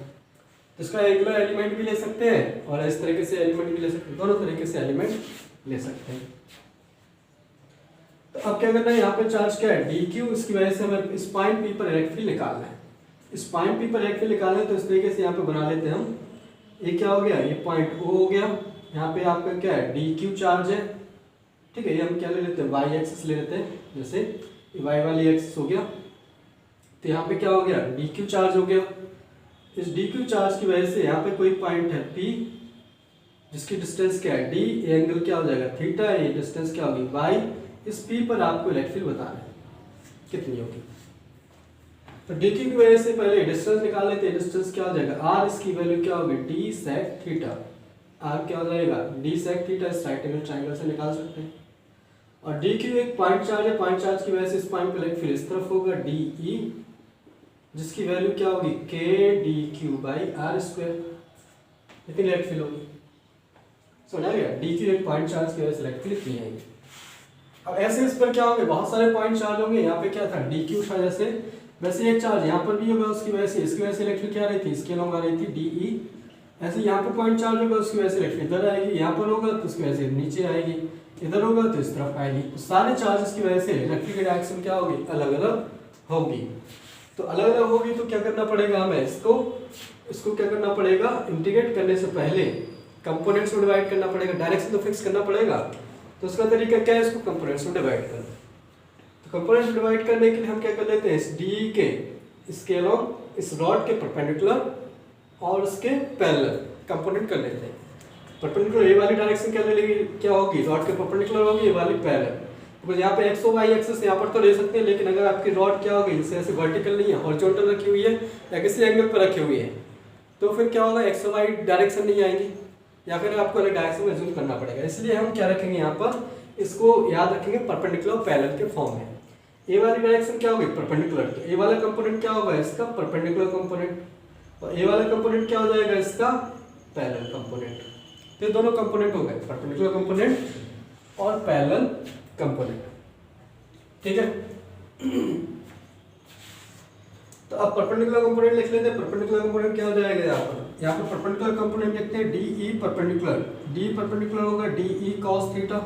तो इसका एंगुलर एलिमेंट भी ले सकते हैं और इस तरीके से एलिमेंट भी ले सकते हैं, दोनों तरीके से एलिमेंट ले सकते हैं। तो अब क्या करना है, यहाँ पे चार्ज क्या है, डी क्यू, इसकी वजह से हमें इस पॉइंट पी पर इलेक्ट्रिक फील्ड निकालना है। इस पॉइंट पी पर इलेक्ट्रिक फील्ड निकालना है, तो इस तरीके से यहाँ पे बना लेते हैं हम। ये क्या हो गया, ये पॉइंट ओ हो गया, यहाँ पे आपका क्या है, डी क्यू चार्ज है, ठीक है। ये हम क्या ले लेते हैं, वाई एक्सिस ले लेते हैं, जैसे वाई वाली एक्सिस हो गया, तो यहाँ पे क्या हो गया, डी क्यू चार्ज हो गया। इस डी क्यू चार्ज की वजह से यहाँ पे कोई पॉइंट है P जिसकी डिस्टेंस क्या है D, ये एंगल क्या हो जाएगा थीटा, ये डिस्टेंस क्या होगी y। इस P पर आपको इलेक्ट्रिक फील्ड बताना है कितनी होगी। तो डी क्यू की वजह से पहले डिस्टेंस निकाल लेते हैं। डिस्टेंस क्या हो जाएगा r, इसकी वैल्यू क्या होगी d sec थीटा। r क्या हो जाएगा d sec थीटा, इस राइट एंगल ट्रायंगल से निकाल सकते हैं। और डी क्यू एक पॉइंट चार्ज है, पॉइंट चार्ज की वजह से इस पॉइंट पर इलेक्ट्रिक फील्ड इस तरफ होगा DE, जिसकी वैल्यू क्या होगी k dq by r square, इतनी इलेक्ट्रिक फील्ड होगी। समझ आ गया, डी क्यू एक पॉइंट चार्ज की वजह से इलेक्ट्रिक फील्ड इतनी आएगी। अब ऐसे इस पर क्या होंगे, बहुत सारे पॉइंट चार्ज होंगे। यहाँ पे क्या था डी क्यू था, जैसे वैसे एक चार्ज यहाँ पर भी होगा, उसकी वजह से इसकी वजह से इलेक्ट्रिक क्या रही थी इसके लॉन्ग आ रही थी DE। ऐसे यहाँ पे पॉइंट चार्ज होगा, उसकी वजह से इलेक्ट्रिक इधर आएगी, यहाँ पर होगा तो उसकी वजह से नीचे आएगी, इधर होगा तो इस तरफ आएगी। तो सारे चार्जेस की वजह से इलेक्ट्रिक डायरेक्शन क्या होगी अलग अलग होगी। तो अलग अलग होगी तो क्या करना पड़ेगा हमें, इसको क्या करना पड़ेगा, इंटीग्रेट करने से पहले कंपोनेंट्स में डिवाइड करना पड़ेगा। डायरेक्शन तो फिक्स करना पड़ेगा, तो उसका तरीका क्या है, इसको कंपोनेंट्स में डिवाइड करना। तो कंपोनेंट्स में डिवाइड करने के लिए हम क्या कर लेते हैं, इस डी के इसके अलॉन्ग इस रॉड के परपेंडिकुलर और उसके पैरेलल कंपोनेंट कर लेते हैं। परपेंडिकुलर ये वाली डायरेक्शन क्या लेगी, क्या होगी, रॉड के परपेंडिकुलर होगी, ये वाली पैरेलल। तो यहाँ पे एक्स और वाई एक्सिस यहाँ पर तो ले सकते हैं, लेकिन अगर आपकी रॉड क्या होगी जैसे ऐसे वर्टिकल नहीं है, हॉरिजॉन्टल रखी हुई है या किसी एंगल पर रखी हुई है, तो फिर क्या होगा एक्स और वाई डायरेक्शन नहीं आएंगी, या फिर आपको अलग डायरेक्शन में जूम करना पड़ेगा। इसलिए हम क्या रखेंगे यहाँ पर, इसको याद रखेंगे परपेंडिकुलर और पैरेलल के फॉर्म में। ए वाली डायरेक्शन क्या होगी परपेंडिकुलर, तो ए वाला कंपोनेंट क्या होगा इसका परपेंडिकुलर कंपोनेंट, और ए वाला कंपोनेंट क्या हो जाएगा इसका पैरेलल कंपोनेंट। तो ये दोनों कंपोनेंट हो गए, परपेंडिकुलर कंपोनेंट और पैरेलल कंपोनेंट। ठीक है, तो अब परपेंडिकुलर कंपोनेंट लिख लेते हैं। परपेंडिकुलर कंपोनेंट क्या हो जाएगा यहाँ पर परपेंडिकुलर कंपोनेंट लिखते हैं DE परपेंडिकुलर, D परपेंडिकुलर होगा DE cos थीटा,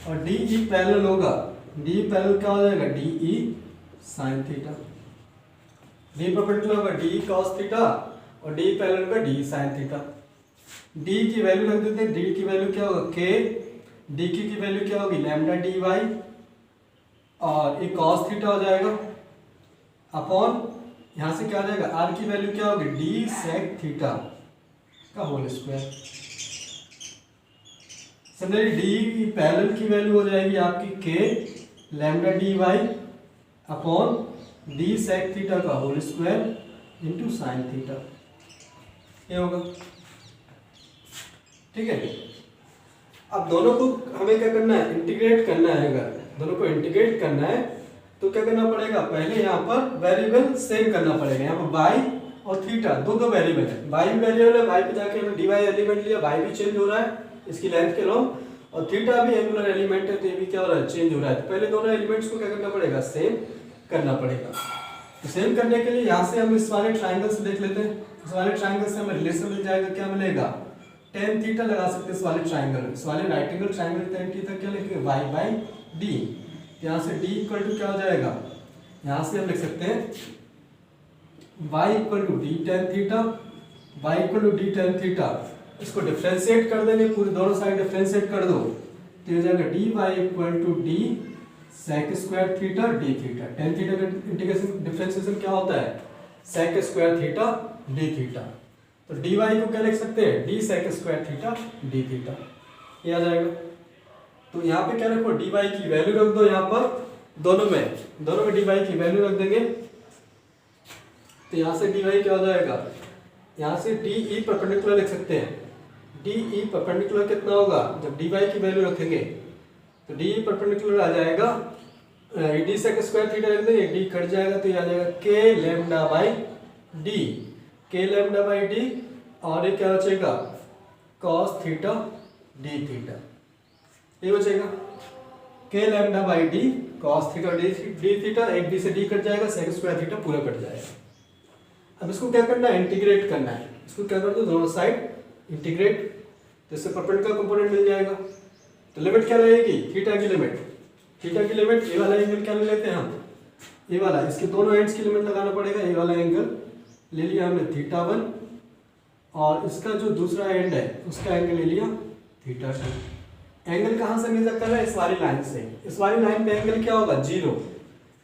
और DE पैरेलल होगा, D पैरेलल क्या हो जाएगा DE sin theta. D perpendicular होगा DE cos थीटा और D पैरेलल होगा DE sin थीटा। D की वैल्यू रख देते हैं, D की वैल्यू क्या होगा K, DQ की वैल्यू क्या होगी लैम्डा dy, और ये cos थीटा हो जाएगा अपॉन यहाँ से क्या आ जाएगा R की वैल्यू क्या होगी D sec थीटा का whole square. Similarly D parallel की वैल्यू हो जाएगी आपकी K lambda dy upon D sec theta का whole square into sine theta, ये होगा। ठीक है, अब दोनों को हमें क्या करना है इंटीग्रेट करना है। अगर दोनों को इंटीग्रेट करना है तो क्या करना पड़ेगा, पहले यहाँ पर वेरिएबल सेम करना पड़ेगा। यहाँ पर बाई और थीटा दो वेरिएबल है, बाई भी वेरिएबल है, बाई पे जाके हमने dy एलिमेंट लिया, बाई भी चेंज हो रहा है इसकी लेंथ के लॉन्ग, और थीटा भी एंगुलर एलिमेंट है तो ये भी क्या हो रहा है चेंज हो रहा है। तो पहले दोनों एलिमेंट्स को क्या करना पड़ेगा सेम करना पड़ेगा। तो सेम करने के लिए यहाँ से हम इस वाले ट्राइंगल से देख लेते हैं, इस वाले ट्राइंगल से हमें रिलेशन मिल जाएगा, क्या मिलेगा tan थीटा लगा सकते हैं इस वाले ट्राइंगल में। इस वाले right angle triangle tan theta क्या लिखेंगे y बाई d, यहाँ से d इक्वल टू क्या हो जाएगा, यहाँ से हम लिख सकते हैं y equal to d tan theta, y equal to d tan theta. इसको डिफरेंशिएट कर देंगे, पूरी दोनों साइड डिफरेंशिएट कर दो तो हो जाएगा dy equal to d sec square theta d theta. tan theta का इंटीग्रेशन डिफरेंशिएशन क्या होता है sec square theta d theta. तो dy को क्या लिख सकते हैं d sec square theta d theta, ये आ जाएगा। तो यहाँ पे क्या रखो dy की वैल्यू रख दो, यहाँ पर दोनों में dy की वैल्यू रख देंगे। तो यहाँ से dy क्या हो जाएगा, यहाँ से DE परपेंडिकुलर लिख सकते हैं। DE परपेंडिकुलर कितना होगा, जब dy की वैल्यू रखेंगे तो DE परपेंडिकुलर आ जाएगा d sec स्क्वायर थीटा रख देंगे, d कट जाएगा तो ये आ जाएगा k lambda by d, k lambda by d, और ये क्या बचेगा cos थीटा d थीटा, ये बचेगा k lambda by d cos theta d theta, एक d से d कट जाएगा, sec स्क्वायर थीटा पूरा कट जाएगा। अब इसको क्या करना है इंटीग्रेट करना है, इसको क्या कर दो दोनों साइड इंटीग्रेट, तो इससे परपेंडिकुलर कंपोनेंट मिल जाएगा। तो लिमिट क्या रहेगी थीटा की लिमिट ये वाला एंगल क्या ले लेते हैं हम, ये वाला, इसके दोनों एंड्स की लिमिट लगाना पड़ेगा। ये वाला एंगल ले लिया हमने थीटा 1, और इसका जो दूसरा एंड है उसका एंगल ले लिया थीटा 2। एंगल कहाँ से मेजर कर रहे हैं, इस वाली लाइन से। इस वाली लाइन पे एंगल क्या होगा 0,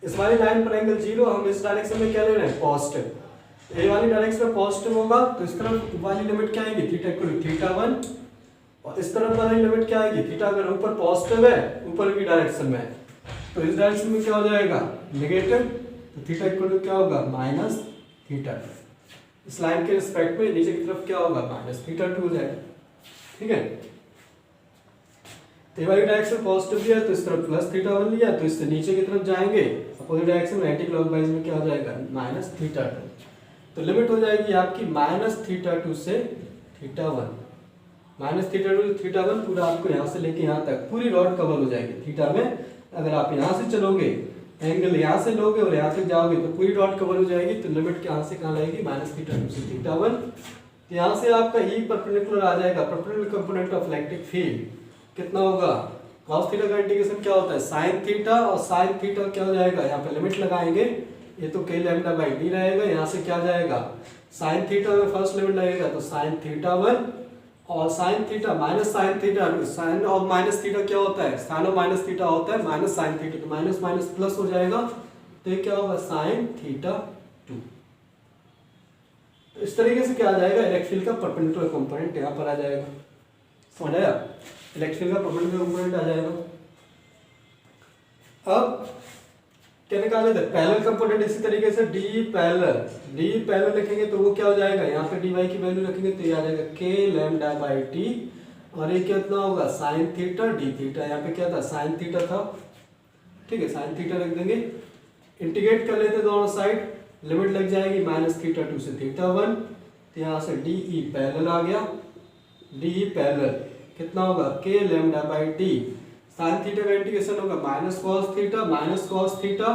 इस वाली लाइन पर एंगल 0, हम इस डायरेक्शन में क्या ले रहे हैं पॉजिटिव। ए वाली डायरेक्शन में पॉजिटिव होगा तो इस तरफ वाली लिमिट क्या आएगी, थीटा इक्वल टू थीटा 1, और इस तरफ वाली लिमिट क्या आएगी, थीटा अगर ऊपर पॉजिटिव है ऊपर की डायरेक्शन में तो इस डायरेक्शन में क्या हो जाएगा, नेगेटिव, तो थीटा इक्वल टू क्या होगा, माइनस थीटा 2। इस लाइन के रिस्पेक्ट में नीचे की तरफ क्या होगा, माइनस थीटा 2 हो जाएगा। ठीक है, तो ये वाली डायरेक्शन पॉजिटिव लिया तो इस तरफ प्लस थीटा 1 लिया, तो इससे नीचे की तरफ जाएंगे अपोजिट डायरेक्शन में एंटी क्लॉकवाइज में क्या हो जाएगा, माइनस थीटा 2। तो लिमिट हो जाएगी आपकी माइनस थीटा 2 से थीटा 1, माइनस थीटा 2 से थीटा 1, पूरा आपको यहाँ से लेके यहाँ तक पूरी रॉड कवर हो जाएगी थीटा में। अगर आप यहाँ से चलोगे एंगल यहाँ से लोगे और यहाँ तक जाओगे तो पूरी रॉड कवर हो जाएगी। तो लिमिट यहाँ से कहाँ लगेगी, माइनस थीटा 2 से थीटा 1। तो यहाँ से आपका ई परपेंडिकुलर आ जाएगा, perpendicular component of electric field कितना होगा, cos थीटा का इंटीग्रेशन क्या होता है, sin थीटा, और sin थीटा क्या हो जाएगा, यहाँ पे लिमिट लगाएंगे, ये तो k लैम्डा बाई डी रहेगा, यहाँ से क्या जाएगा, sin थीटा में फर्स्ट लिमिट लगेगा तो sin थीटा 1, और sin theta minus sin theta, sin और माइनस थीटा क्या होता है, sin और माइनस थीटा होता है माइनस sin थीटा, तो माइनस माइनस प्लस हो जाएगा, तो ये क्या होगा, sin थीटा 2। तो इस तरीके से क्या आ जाएगा, इलेक्ट्रिक फील्ड का परपेंडिकुलर कंपोनेंट यहाँ पर आ जाएगा। समझ आया, इलेक्ट्रिक फील्ड का परपेंडिकुलर कंपोनेंट आ जाएगा। अब क्या निकाले थे, पैरेलल कंपोनेंट, इसी तरीके से डी पैरेलल लिखेंगे तो वो क्या हो जाएगा, यहाँ पे डी वाई की वैल्यू रखेंगे तो ये आ जाएगा के लैम्डा बाई टी, और ये कितना होगा, साइन थीटा डी थीटा, यहाँ पे क्या था, साइन थीटा था। ठीक है, साइन थीटा रख देंगे, इंटीग्रेट कर लेते दोनों साइड, लिमिट लग जाएगी माइनस थीटा 2 से थीटा 1, तो यहाँ से डी ई पैरेलल आ गया, डी ई पैरेलल कितना होगा, के lambda by T, sign theta का इंटीग्रेशन होगा माइनस कॉस थीटा,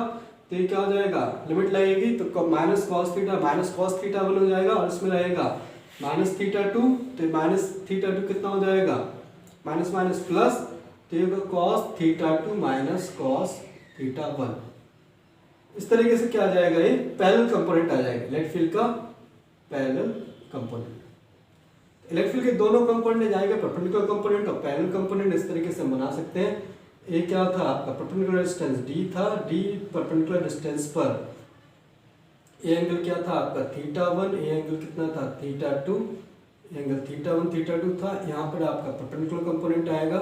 तो ये क्या हो जाएगा, लिमिट लगेगी तो माइनस कॉस थीटा 1 हो जाएगा, और इसमें रहेगा माइनस थीटा 2, तो माइनस थीटा 2 कितना हो जाएगा, माइनस माइनस प्लस, तो ये cos theta 2 minus cos theta 1। इस तरीके से क्या आ जाएगा, ये पैरेलल कंपोनेंट आ जाएगा, इलेक्ट्रिक फील्ड का पैरेलल कंपोनेंट। इलेक्ट्रिक फील्ड के दोनों कंपोनेंट जाएंगे, परपेंडिकुलर कंपोनेंट और पैरेलल कंपोनेंट, इस तरीके से बना सकते हैं। ये क्या था आपका, परपेंडिकुलर डिस्टेंस डी था, डी परपेंडिकुलर डिस्टेंस पर ये एंगल क्या था आपका, थीटा 1, ये एंगल कितना था, थीटा 2, एंगल थीटा 1 थीटा 2 था। यहाँ पर आपका परपेंडिकुलर कंपोनेंट आएगा,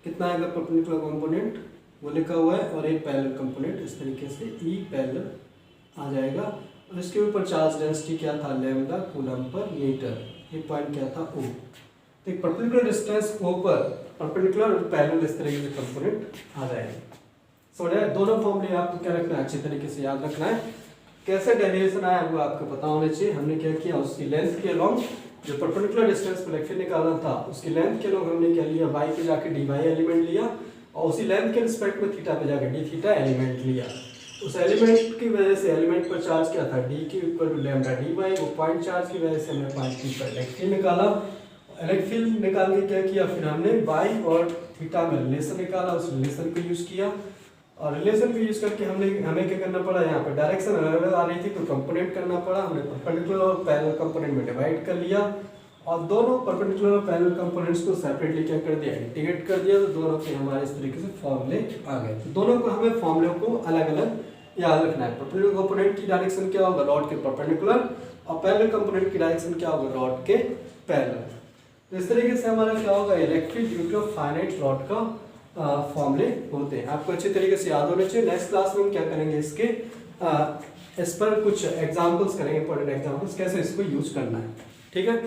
कितना आएगा परपेंडिकुलर कंपोनेंट, वो लिखा हुआ है, और एक पैरेलल कंपोनेंट, इस तरीके से ई पैरेलल आ जाएगा। और इसके ऊपर चार्ज डेंसिटी क्या था, लैम्डा कूलम पर मीटर, ये पॉइंट क्या था, ओ। तो एक परपेंडिकुलर डिस्टेंस ओ पर परपेंडिकुलर और पैरेलल इस तरीके से कंपोनेंट आ जाएंगे। समझ आया, दोनों फॉर्मूले आपको क्या रखना है, अच्छे तरीके से याद रखना है। कैसे डेरिवेशन आया वो आपको पता होना चाहिए। हमने क्या किया, उसकी लेंथ के अलोंग जो परपेंडिकुलर डिस्टेंस पर इलेक्ट्रिक निकालना था, उसकी लेंथ के अलोंग हमने क्या लिया, वाई पे जाके डी वाई एलिमेंट लिया, और उसी लेंथ के रिस्पेक्ट में थीटा पे जाके डी थीटा एलिमेंट लिया। उस एलिमेंट की वजह से एलिमेंट पर चार्ज क्या था, डी की equal to lambda d y, वो पॉइंट चार्ज की वजह से हमने पॉइंट पी पर इलेक्ट्रिक फील्ड निकाला। इलेक्ट्रिक फील्ड निकाल के क्या किया, फिर हमने वाई और थीटा में रिलेशन निकाला, उस रिलेशन को यूज किया, और रिलेशन को यूज करके हमें क्या करना पड़ा, यहाँ पे डायरेक्शन अलग अलग आ रही थी तो कंपोनेंट करना पड़ा, हमने परपेंडिकुलर और पैरेलल कंपोनेंट में डिवाइड कर लिया, और दोनों परपेंडिकुलर और पैरेलल कंपोनेंट्स को सेपरेटली क्या कर दिया, इंटीग्रेट कर दिया, तो दोनों के हमारे इस तरीके से फॉर्मूले आ गए। तो दोनों को हमें फॉर्मूले को अलग अलग याद रखना है। परपेंडिकुलर कंपोनेंट की डायरेक्शन क्या होगा, रॉड के परपेंडिकुलर, और पैरेलल कंपोनेंट की डायरेक्शन क्या होगा, रॉड के पैरेलल। तो इस तरीके से हमारा क्या होगा, electric duty of finite rod का फॉर्मूले होते हैं, आपको अच्छे तरीके से याद होने चाहिए। नेक्स्ट क्लास में हम क्या करेंगे, इसके इस पर कुछ एग्जांपल्स करेंगे, इंपॉर्टेंट एग्जांपल्स, कैसे इसको यूज करना है। ठीक है।